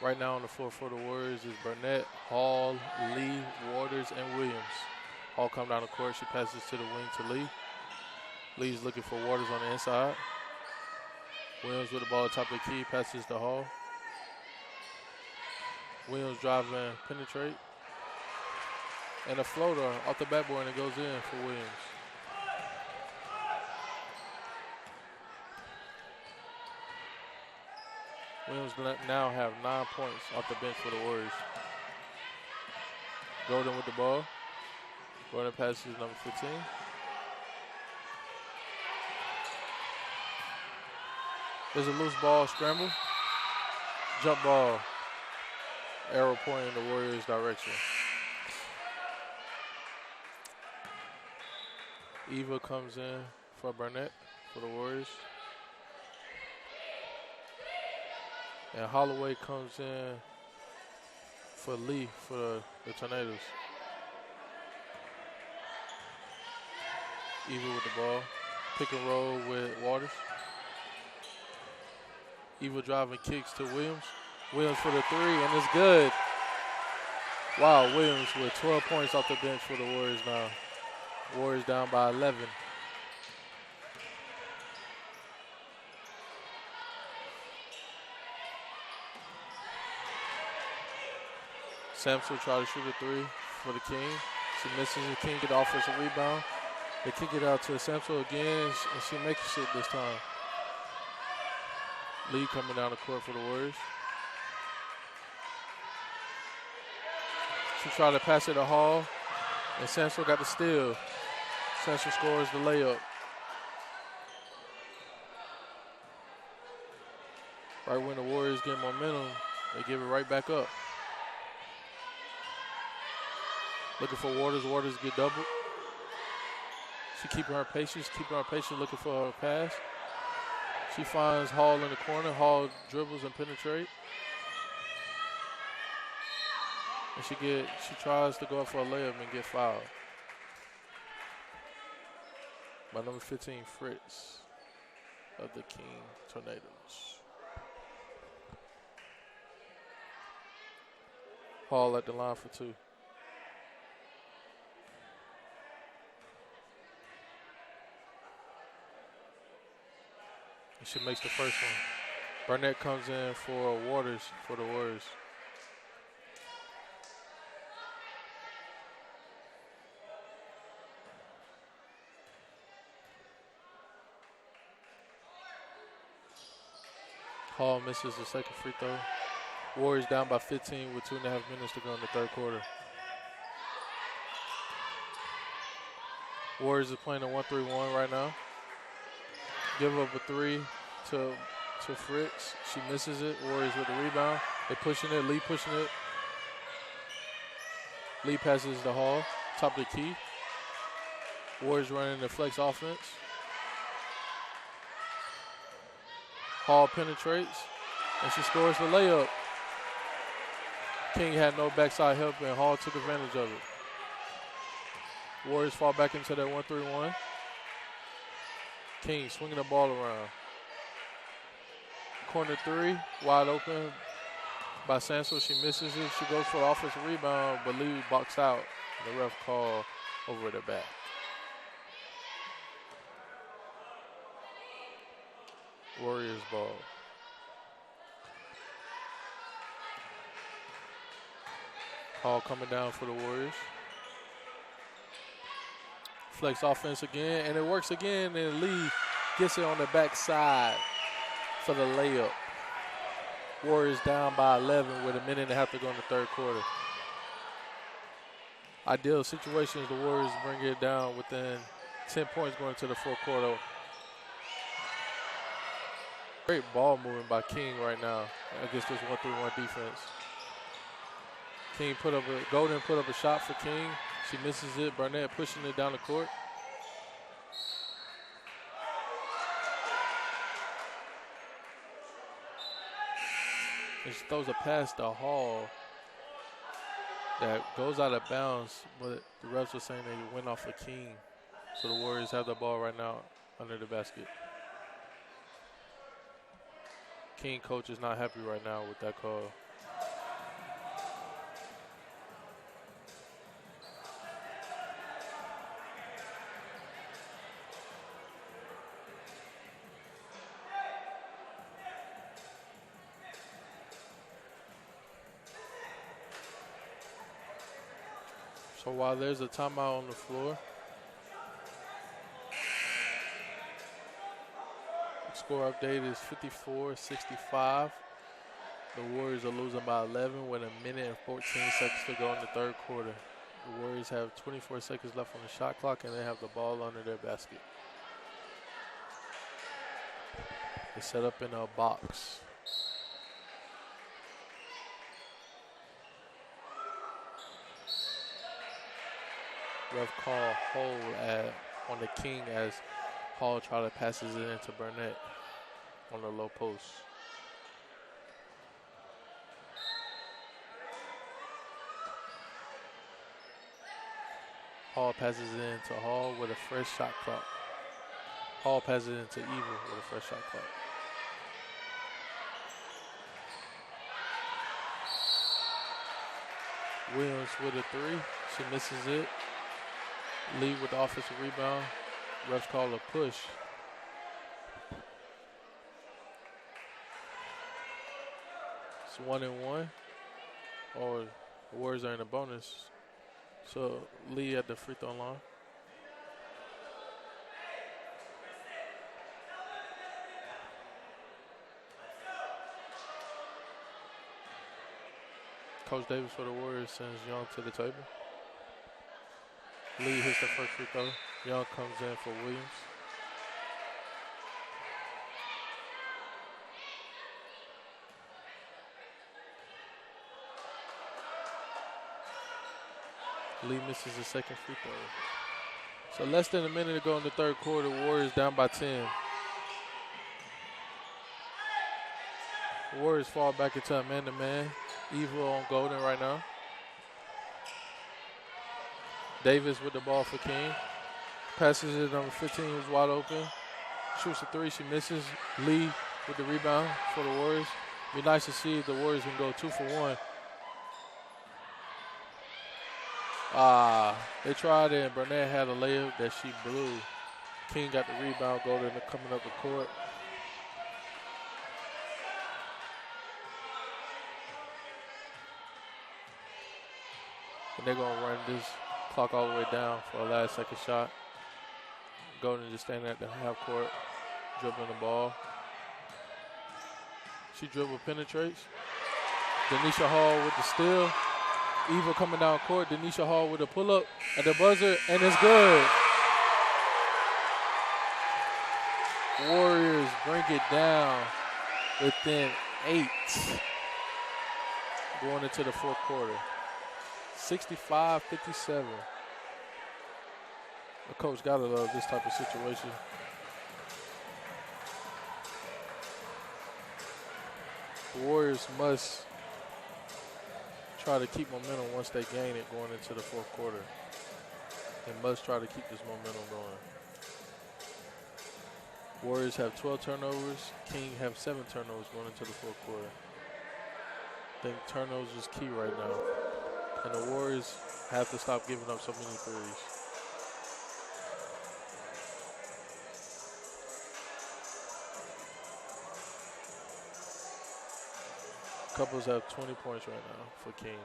S2: Right now on the floor for the Warriors is Burnett, Hall, Lee, Waters, and Williams. Hall come down the court. She passes to the wing to Lee. Lee's looking for Waters on the inside. Williams with the ball at the top of the key, passes to Hall. Williams drives and penetrate. And a floater off the backboard, and it goes in for Williams. Williams now have 9 points off the bench for the Warriors. Golden with the ball. Golden passes number 15. There's a loose ball scramble. Jump ball. Arrow pointing the Warriors' direction. Eva comes in for Burnett for the Warriors. And Holloway comes in for Lee for the Tornadoes. Eva with the ball. Pick and roll with Waters. Eva driving kicks to Williams. Williams for the three, and it's good. Wow, Williams with 12 points off the bench for the Warriors now. Warriors down by 11. Sampson try to shoot a three for the King. She misses the King, get the offensive rebound. They kick it out to Sampson again, and she makes it this time. Lee coming down the court for the Warriors. She tried to pass it to Hall, and Sampson got the steal. Sampson scores the layup. Right when the Warriors get momentum, they give it right back up. Looking for Waters. Waters get doubled. She keeping her patience, looking for her pass. She finds Hall in the corner. Hall dribbles and penetrates. And she tries to go up for a layup and get fouled by number 15, Fritz of the King Tornadoes. Hall at the line for two. And she makes the first one. Burnett comes in for Waters for the Warriors. Hall misses the second free throw. Warriors down by 15 with 2.5 minutes to go in the third quarter. Warriors are playing a 1-3-1 right now. Give up a three to Fritz. She misses it. Warriors with the rebound. They pushing it. Lee pushing it. Lee passes to Hall. Top of the key. Warriors running the flex offense. Hall penetrates, and she scores the layup. King had no backside help, and Hall took advantage of it. Warriors fall back into that 1-3-1. King swinging the ball around. Corner three, wide open by Sansel. She misses it. She goes for the offensive rebound, but Lee boxed out. The ref call over the back. Warriors ball. Hall coming down for the Warriors. Flex offense again, and it works again, and Lee gets it on the backside for the layup. Warriors down by 11 with a minute and a half to go in the third quarter. Ideal situation is the Warriors bring it down within 10 points going into the fourth quarter. Great ball moving by King right now against this 1-3-1 defense. Golden put up a shot for King. She misses it. Burnett pushing it down the court. And she throws a pass to Hall that goes out of bounds, but the refs are saying they went off of King. So the Warriors have the ball right now under the basket. King coach is not happy right now with that call. So while there's a timeout on the floor, score update is 54-65. The Warriors are losing by 11 with a minute and 14 seconds to go in the third quarter. The Warriors have 24 seconds left on the shot clock, and they have the ball under their basket. They set up in a box. Ref call hold on the King as Hall try to passes it into Burnett on the low post. Hall passes it into Hall with a fresh shot clock. Hall passes it into Evil with a fresh shot clock. Williams with a three. She misses it. Lee with the offensive rebound. Refs call a push. It's 1-1. Or the Warriors are in a bonus. So Lee at the free throw line. Coach Davis for the Warriors sends Young to the table. Lee hits the first free throw. Young comes in for Williams. Lee misses the second free throw. So less than a minute to go in the third quarter. Warriors down by 10. Warriors fall back into a man-to-man. Evil on Golden right now. Davis with the ball for King. Passes it, number 15 who's wide open. Shoots a three, she misses. Lee with the rebound for the Warriors. Be nice to see if the Warriors can go 2 for 1. They tried it and Burnett had a layup that she blew. King got the rebound, Golden coming up the court. And they're gonna run this clock all the way down for a last second shot. Golden just standing at the half court, dribbling the ball. She dribble penetrates. Denisha Hall with the steal. Eva coming down court. Denisha Hall with a pull-up at the buzzer, and it's good. Warriors bring it down within 8 going into the fourth quarter. 65-57. The coach got to love this type of situation. The Warriors must try to keep momentum once they gain it going into the fourth quarter. They must try to keep this momentum going. Warriors have 12 turnovers. King have 7 turnovers going into the fourth quarter. I think turnovers is key right now. And the Warriors have to stop giving up so many threes. Couples have 20 points right now for King.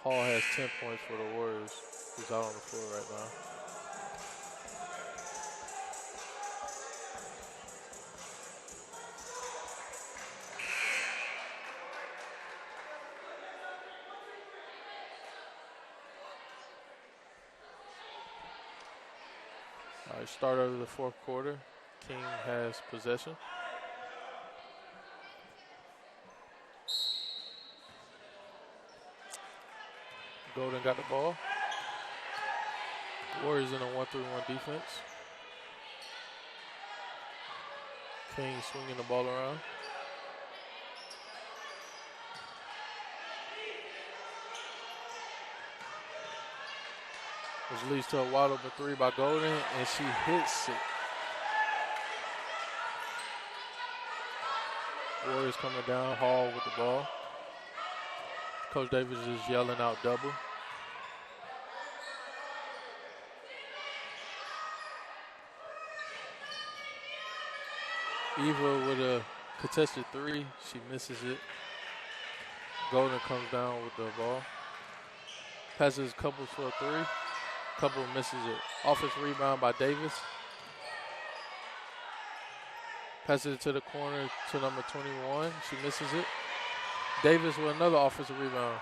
S2: Hall has 10 points for the Warriors, who's out on the floor right now. All right, start of the fourth quarter. King has possession. Golden got the ball. Warriors in a 1-3-1 defense. King swinging the ball around. Which leads to a wide open three by Golden, and she hits it. Warriors coming down, Hall with the ball. Coach Davis is yelling out double. Eva with a contested three, she misses it. Golden comes down with the ball. Passes Couples for a three. Couple misses it. Offensive rebound by Davis. Passes it to the corner to number 21. She misses it. Davis with another offensive rebound.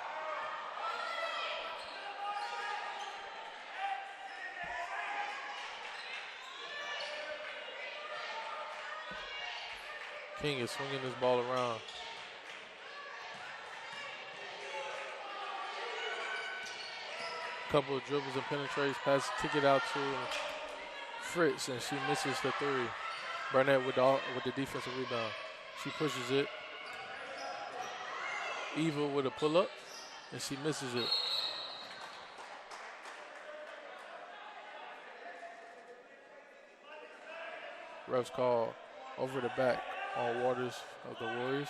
S2: King is swinging this ball around. Couple of dribbles and penetrates, pass, kick it out to Fritz, and she misses the three. Burnett with the defensive rebound. She pushes it. Eva with a pull-up, and she misses it. Refs call over the back on Waters of the Warriors.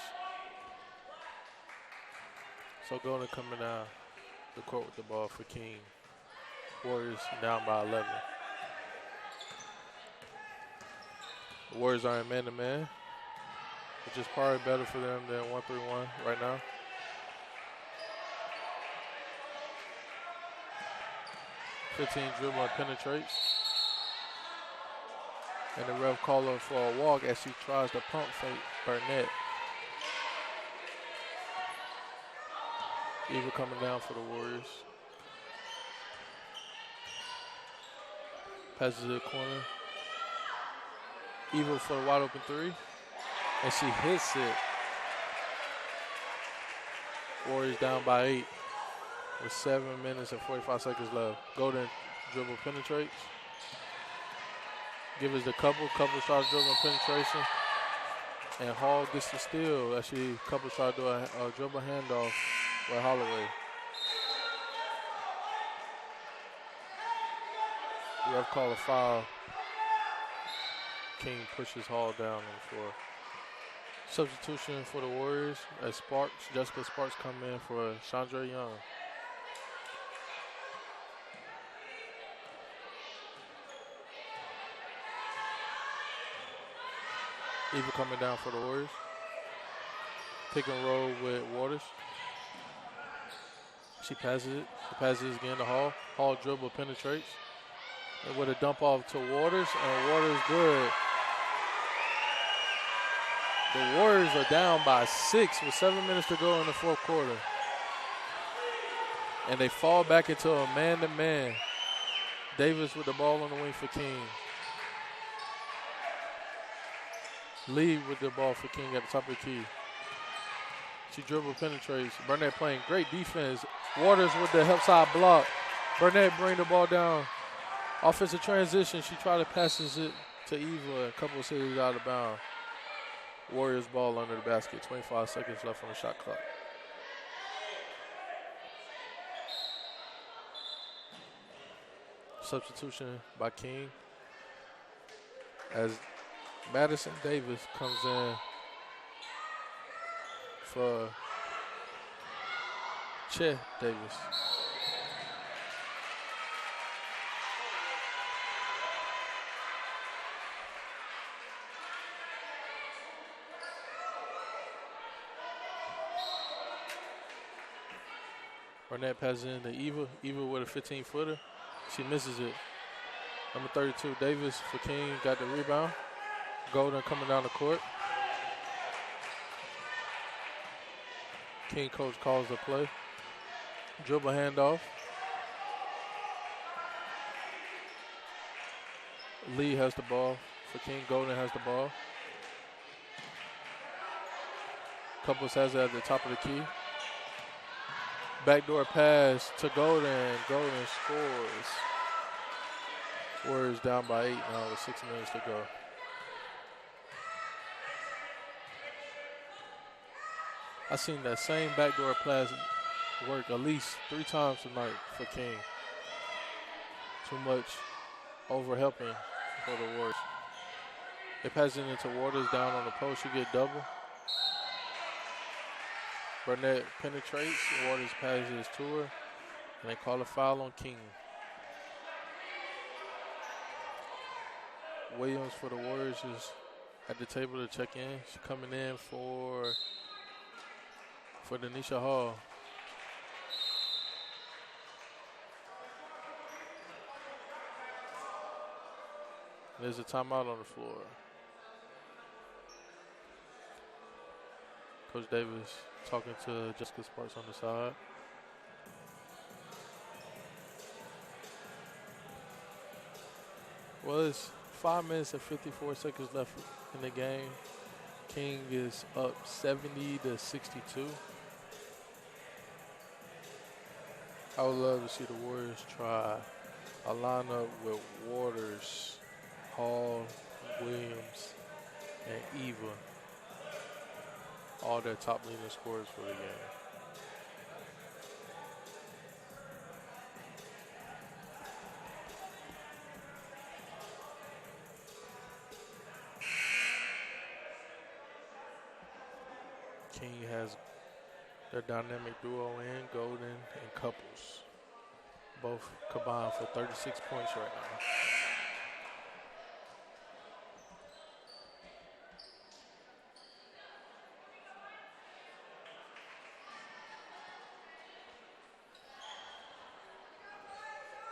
S2: So Golden coming down the court with the ball for King. Warriors down by 11. The Warriors are in man-to-man, which is probably better for them than 1-3-1 right now. Dribble and penetrates. And the ref call her for a walk as she tries to pump fake Burnett. Eva coming down for the Warriors. Passes to the corner. Eva for the wide open three. And she hits it. Warriors down by 8 with 7 minutes and 45 seconds left. Golden dribble penetrates. Give us the couple starts dribbling penetration. And Hall gets the steal. Actually, couple try to do a dribble handoff with Holloway. The ref call a foul. King pushes Hall down on the floor. Substitution for the Warriors as Jessica Sparks come in for Chandra Young. Eva coming down for the Warriors. Pick and roll with Waters. She passes it. She passes it again to Hall. Hall dribble penetrates. And with a dump off to Waters, and Waters good. The Warriors are down by 6 with 7 minutes to go in the fourth quarter. And they fall back into a man-to-man. Davis with the ball on the wing for King. Lee with the ball for King at the top of the key. She dribble penetrates. Burnett playing great defense. Waters with the help side block. Burnett bring the ball down. Offensive transition. She tried to passes it to Eva. A couple of cities out of bounds. Warriors ball under the basket. 25 seconds left on the shot clock. Substitution by King as Madison Davis comes in for Che Davis. Burnett passes in to Eva. Eva with a 15-footer. She misses it. Number 32, Davis for King, got the rebound. Golden coming down the court. King coach calls the play. Dribble handoff. Lee has the ball for King. Golden has the ball. Couples has it at the top of the key. Backdoor pass to Golden. Golden scores. Warriors down by 8 now with 6 minutes to go. I've seen that same backdoor pass work at least 3 times tonight for King. Too much over-helping for the Warriors. They pass it into Waters down on the post. You get double. Burnett penetrates. Waters passes to her. And they call a foul on King. Williams for the Warriors is at the table to check in. She's coming in for Denisha Hall. There's a timeout on the floor. Coach Davis talking to Jessica Sparks on the side. Well, it's 5 minutes and 54 seconds left in the game. King is up 70-62. I would love to see the Warriors try a lineup with Waters, Hall, Williams, and Eva, all their top leading scorers for the game. King has their dynamic duo in Golden and Couples, both combined for 36 points right now.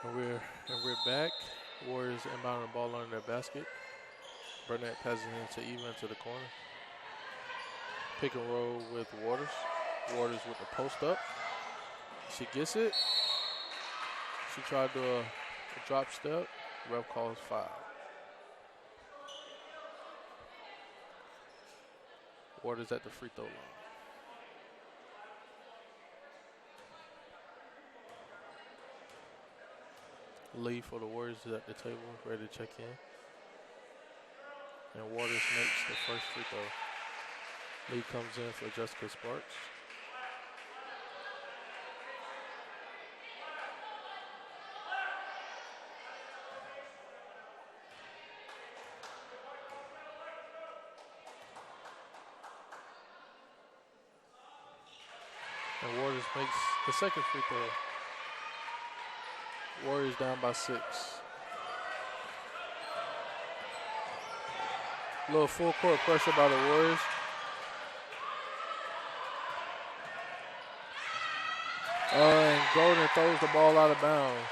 S2: And we're back. Warriors inbound the ball under their basket. Burnett passes it into Eva into the corner. Pick and roll with Waters. Waters with the post up. She gets it. She tried to do a drop step. Ref calls foul. Waters at the free throw line. Lee for the Warriors is at the table, ready to check in. And Waters makes the first free throw. Lee comes in for Jessica Sparks. And Waters makes the second free throw. Warriors down by 6. A little full court pressure by the Warriors. And Golden throws the ball out of bounds.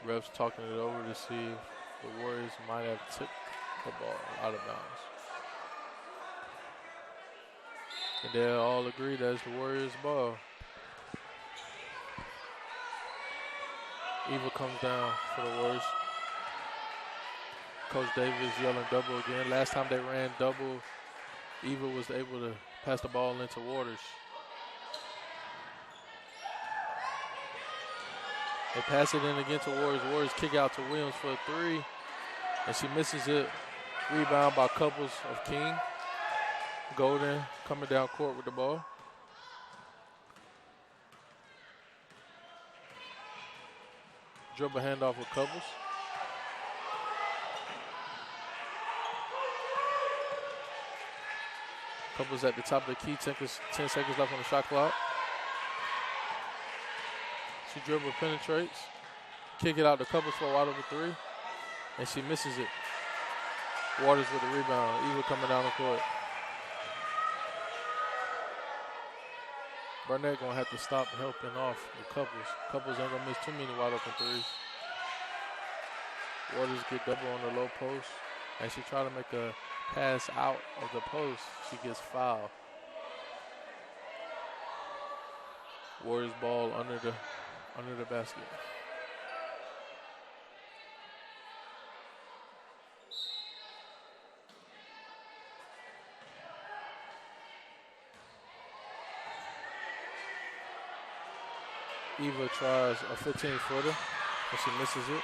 S2: Refs talking it over to see if the Warriors might have tipped the ball out of bounds. And they all agree that's the Warriors' ball. Eva comes down for the Warriors. Coach Davis yelling double again. Last time they ran double, Eva was able to pass the ball into Waters. They pass it in again to Warriors. Warriors kick out to Williams for a 3. And she misses it. Rebound by Couples of King. Golden coming down court with the ball. Dribble handoff with Couples. Couples at the top of the key. 10 seconds left on the shot clock. She dribble penetrates. Kick it out to Couples for a wide open 3. And she misses it. Waters with the rebound. Eva coming down the court. Burnett gonna have to stop helping off the Couples. Couples ain't gonna miss too many wide open 3s. Waters get double on the low post. And she try to make a pass out of the post. She gets fouled. Warriors ball under the basket. Eva tries a 15-footer, and she misses it.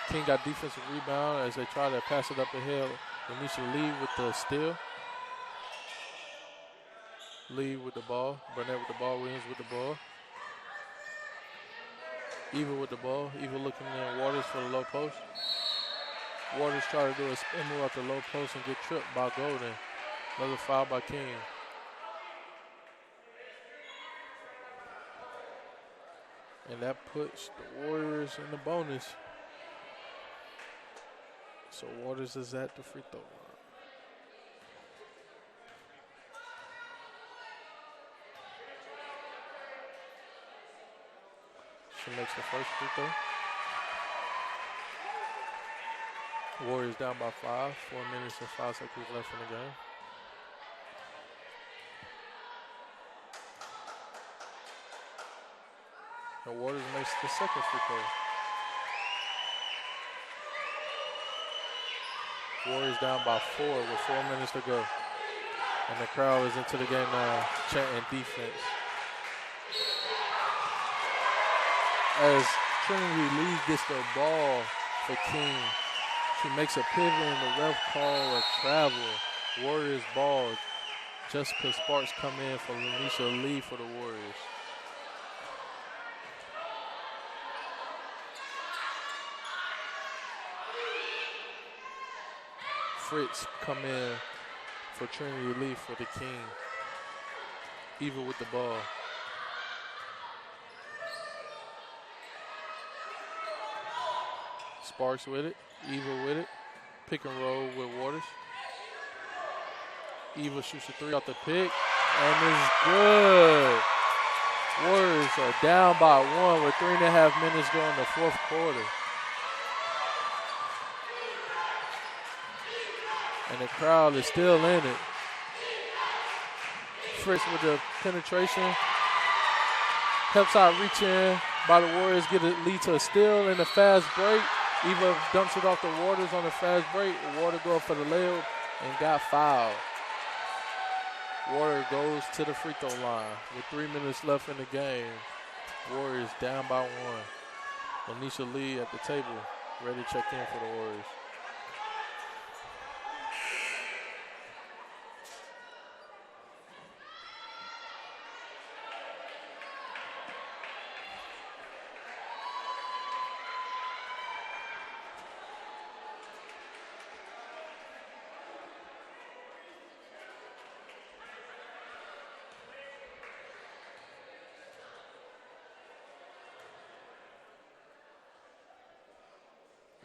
S2: King got defensive rebound as they try to pass it up the hill. Renisha Lee with the steal. Lee with the ball. Burnett with the ball. Williams with the ball. Eva with the ball. Eva looking in Waters for the low post. Waters try to do a spin move at the low post and get tripped by Golden. Another foul by King. And that puts the Warriors in the bonus. So Waters is at the free throw line. She makes the first free throw. Warriors down by 5. 4 minutes and 5 seconds left in the game. And Waters makes the second free throw. Warriors down by 4 with 4 minutes to go. And the crowd is into the game now, chanting defense. As Trinity Lee gets the ball for King, she makes a pivot and the ref call a travel. Warriors ball. Jessica Sparks come in for Lanisha Lee for the Warriors. Fritz come in for Trinity Lee for the King. Eva with the ball. Sparks with it. Eva with it. Pick and roll with Waters. Eva shoots a 3 off the pick, and it's good. Warriors are down by 1 with 3.5 minutes going in the fourth quarter. And the crowd is still in it. Fritz with the penetration. Helps out reach in by the Warriors, get it lead to a steal in the fast break. Eva dumps it off the Waters on the fast break. Water go up for the layup and got fouled. Water goes to the free throw line with 3 minutes left in the game. Warriors down by 1. Lanisha Lee at the table, ready to check in for the Warriors.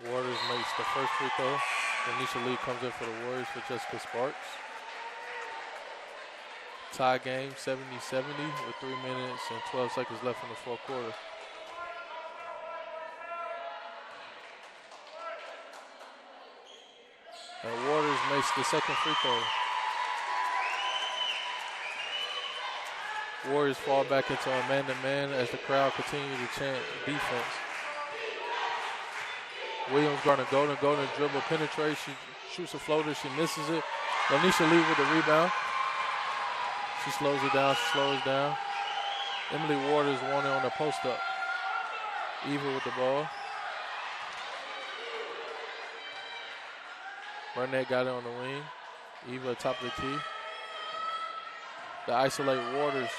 S2: Waters makes the first free throw. Lanisha Lee comes in for the Warriors for Jessica Sparks. Tie game, 70-70 with 3 minutes and 12 seconds left in the fourth quarter. And Waters makes the second free throw. Warriors fall back into a man-to-man as the crowd continues to chant defense. Williams guarding Golden. Golden dribble, penetrate. She shoots a floater. She misses it. Lanisha Lee with the rebound. She slows it down. She slows down. Emily Waters won it on the post up. Eva with the ball. Burnett got it on the wing. Eva top of the key. They isolate Waters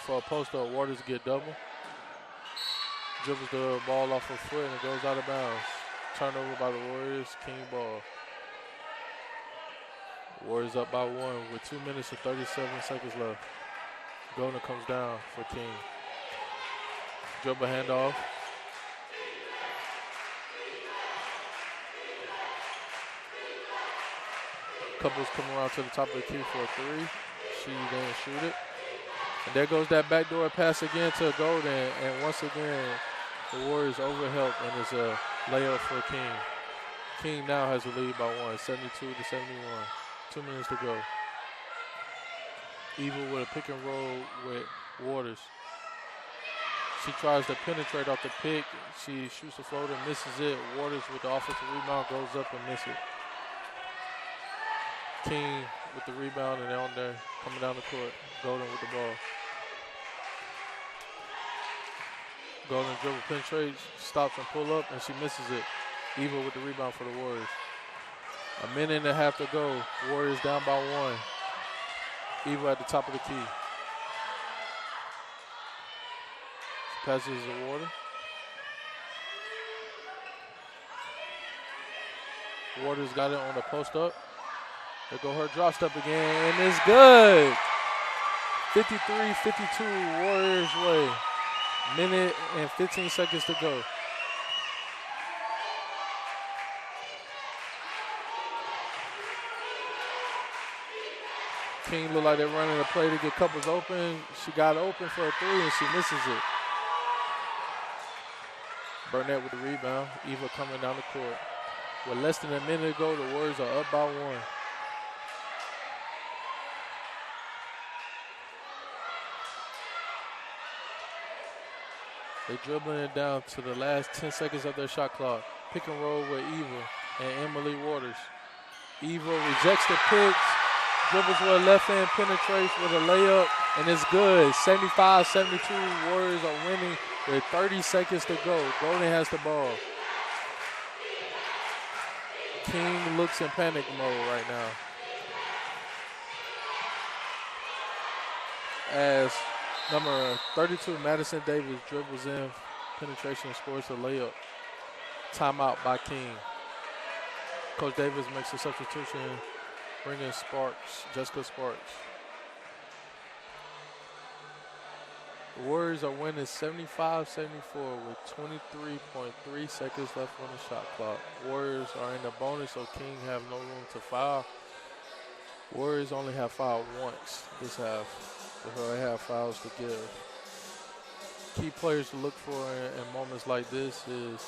S2: for a post up. Waters get double. Dribbles the ball off her foot and it goes out of bounds. Turnover by the Warriors. King ball. Warriors up by 1 with 2 minutes and 37 seconds left. Golden comes down for King. Dribble handoff. Couples come around to the top of the key for a 3. She didn't shoot it. And there goes that backdoor pass again to Golden. And once again, the Warriors overhelp and it's a layup for King. King now has a lead by 1, 72-71. 2 minutes to go. Eva with a pick and roll with Waters. She tries to penetrate off the pick. She shoots a floater, misses it. Waters with the offensive rebound goes up and misses it. King with the rebound and on there, coming down the court. Golden with the ball. Golden dribble penetrates, stops and pull up, and she misses it. Eva with the rebound for the Warriors. A minute and a half to go. Warriors down by 1. Eva at the top of the key. Passes the Water. Waters got it on the post up. There go her drop step again, and it's good. 53-52, Warriors way. Minute and 15 seconds to go. King look like they're running a play to get couples open. She got open for a 3 and she misses it. Burnett with the rebound. Eva coming down the court. With less than a minute to go, the Warriors are up by 1. They're dribbling it down to the last 10 seconds of their shot clock. Pick and roll with Eva and Emily Waters. Eva rejects the picks, dribbles with a left hand, penetrates with a layup, and it's good. 75-72, Warriors are winning with 30 seconds to go. Golden has the ball. King looks in panic mode right now, as number 32, Madison Davis, dribbles in, penetration, scores a layup. Timeout by King. Coach Davis makes a substitution, bringing Sparks, Jessica Sparks. The Warriors are winning 75-74 with 23.3 seconds left on the shot clock. Warriors are in the bonus, so King have no room to foul. Warriors only have fouled once this half, before they have fouls to give. Key players to look for in moments like this is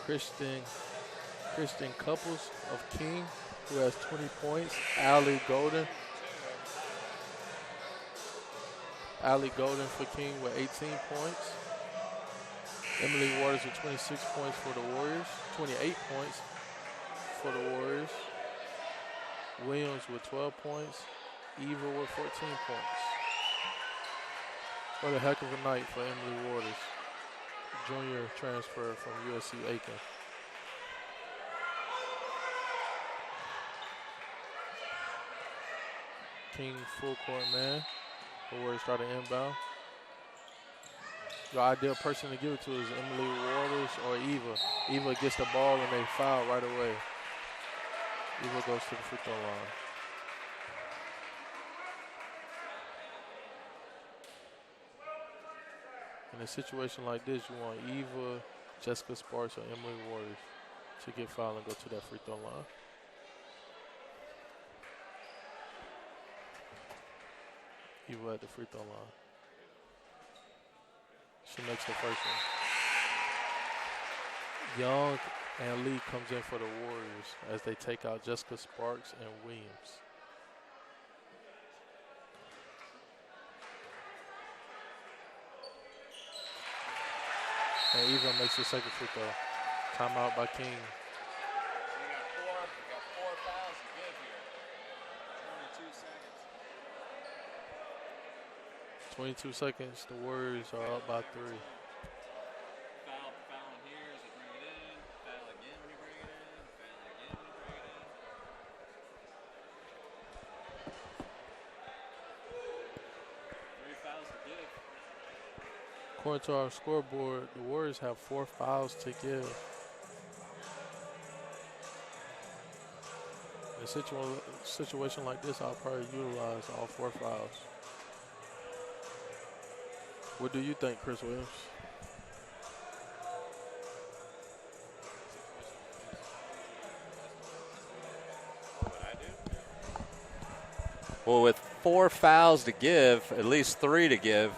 S2: Kristen Couples of King, who has 20 points. Allie Golden for King with 18 points. Emily Waters with 26 points for the Warriors. 28 points for the Warriors. Williams with 12 points. Eva with 14 points. What a heck of a night for Emily Waters, junior transfer from USC Aiken. King full court man. The Warriors start to inbound. The ideal person to give it to is Emily Waters or Eva. Eva gets the ball and they foul right away. Eva goes to the free throw line. In a situation like this, you want Eva, Jessica Sparks, or Emily Waters to get fouled and go to that free throw line. Eva at the free throw line. She makes the first one. Young and Lee comes in for the Warriors as they take out Jessica Sparks and Williams. And Eva makes the second free throw. Timeout by King.
S1: We got four fouls to give here. 22 seconds.
S2: 22 seconds. The Warriors are up by 3.
S1: Foul in here as they bring it in. Foul again when you bring it in. Foul again when you bring it in. 3 fouls to give.
S2: According to our scoreboard, the Warriors have 4 fouls to give. In a situation like this, I'll probably utilize all 4 fouls. What do you think, Chris Williams?
S1: Well, with 4 fouls to give, at least 3 to give,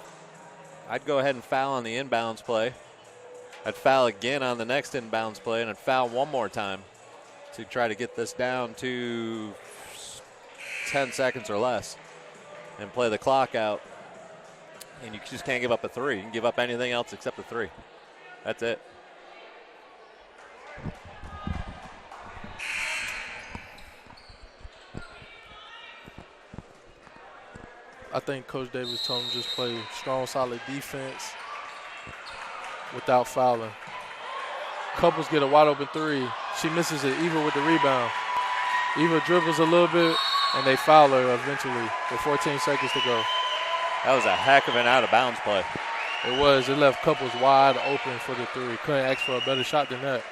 S1: I'd go ahead and foul on the inbounds play. I'd foul again on the next inbounds play, and I'd foul one more time to try to get this down to 10 seconds or less and play the clock out. And you just can't give up a 3. You can give up anything else except a 3. That's it.
S2: I think Coach Davis told him just play strong, solid defense without fouling. Couples get a wide open 3. She misses it. Eva with the rebound. Eva dribbles a little bit, and they foul her eventually with 14 seconds to go.
S1: That was a heck of an out-of-bounds play.
S2: It was. It left Couples wide open for the 3. Couldn't ask for a better shot than that.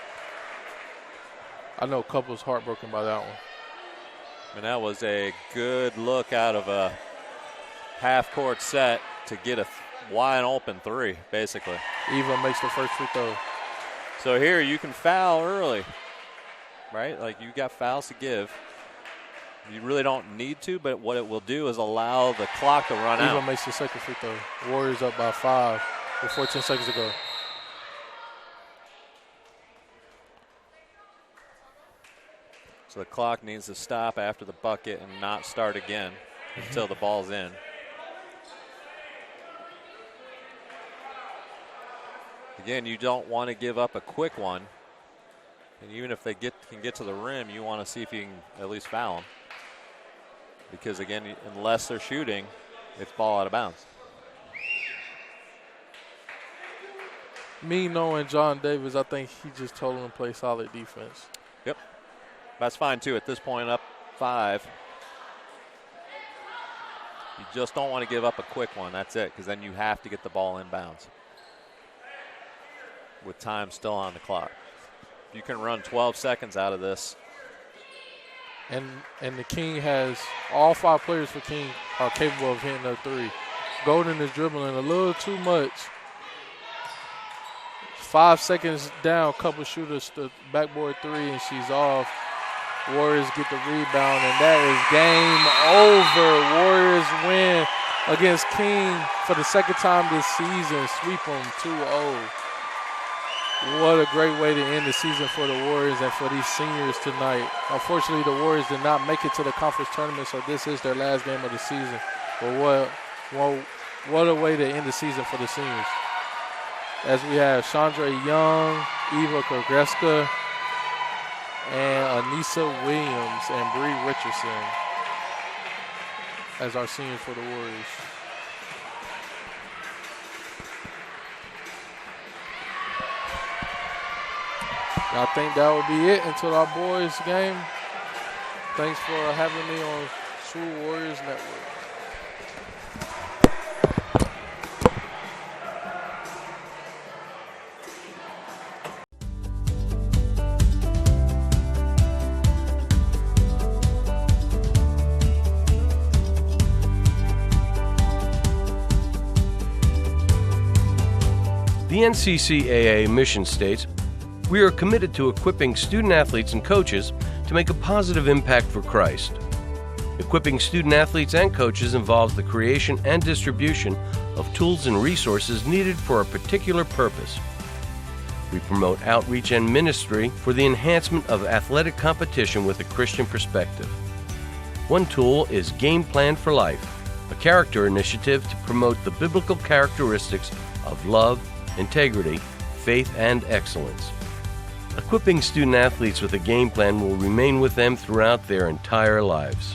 S2: I know Couples heartbroken by that one.
S1: And that was a good look out of a half-court set to get a wide open 3, basically.
S2: Eva makes the first free throw.
S1: So here you can foul early, right? Like you got fouls to give. You really don't need to, but what it will do is allow the clock to run out.
S2: Eva makes the second free throw. Warriors up by 5 with 14 seconds to go.
S1: So the clock needs to stop after the bucket and not start again until the ball's in. Again, you don't want to give up a quick one. And even if they can get to the rim, you want to see if you can at least foul them. Because, again, unless they're shooting, it's ball out of bounds.
S2: Me knowing John Davis, I think he just told him to play solid defense.
S1: Yep. That's fine, too. At this point, up 5. You just don't want to give up a quick one. That's it, because then you have to get the ball in bounds with time still on the clock. You can run 12 seconds out of this.
S2: And the King has all 5 players for King are capable of hitting a 3. Golden is dribbling a little too much. 5 seconds down, couple shooters, the backboard 3, and she's off. Warriors get the rebound, and that is game over. Warriors win against King for the second time this season. Sweep them 2-0. What a great way to end the season for the Warriors and for these seniors tonight. Unfortunately, the Warriors did not make it to the conference tournament, so this is their last game of the season. But what a way to end the season for the seniors. As we have Chandra Young, Eva Kogreska, and Anissa Williams and Bree Richardson as our seniors for the Warriors. I think that would be it until our boys game. Thanks for having me on SWU Warriors Network.
S3: The NCCAA mission states, "We are committed to equipping student athletes and coaches to make a positive impact for Christ." Equipping student athletes and coaches involves the creation and distribution of tools and resources needed for a particular purpose. We promote outreach and ministry for the enhancement of athletic competition with a Christian perspective. One tool is Game Plan for Life, a character initiative to promote the biblical characteristics of love, integrity, faith, and excellence. Equipping student athletes with a game plan will remain with them throughout their entire lives.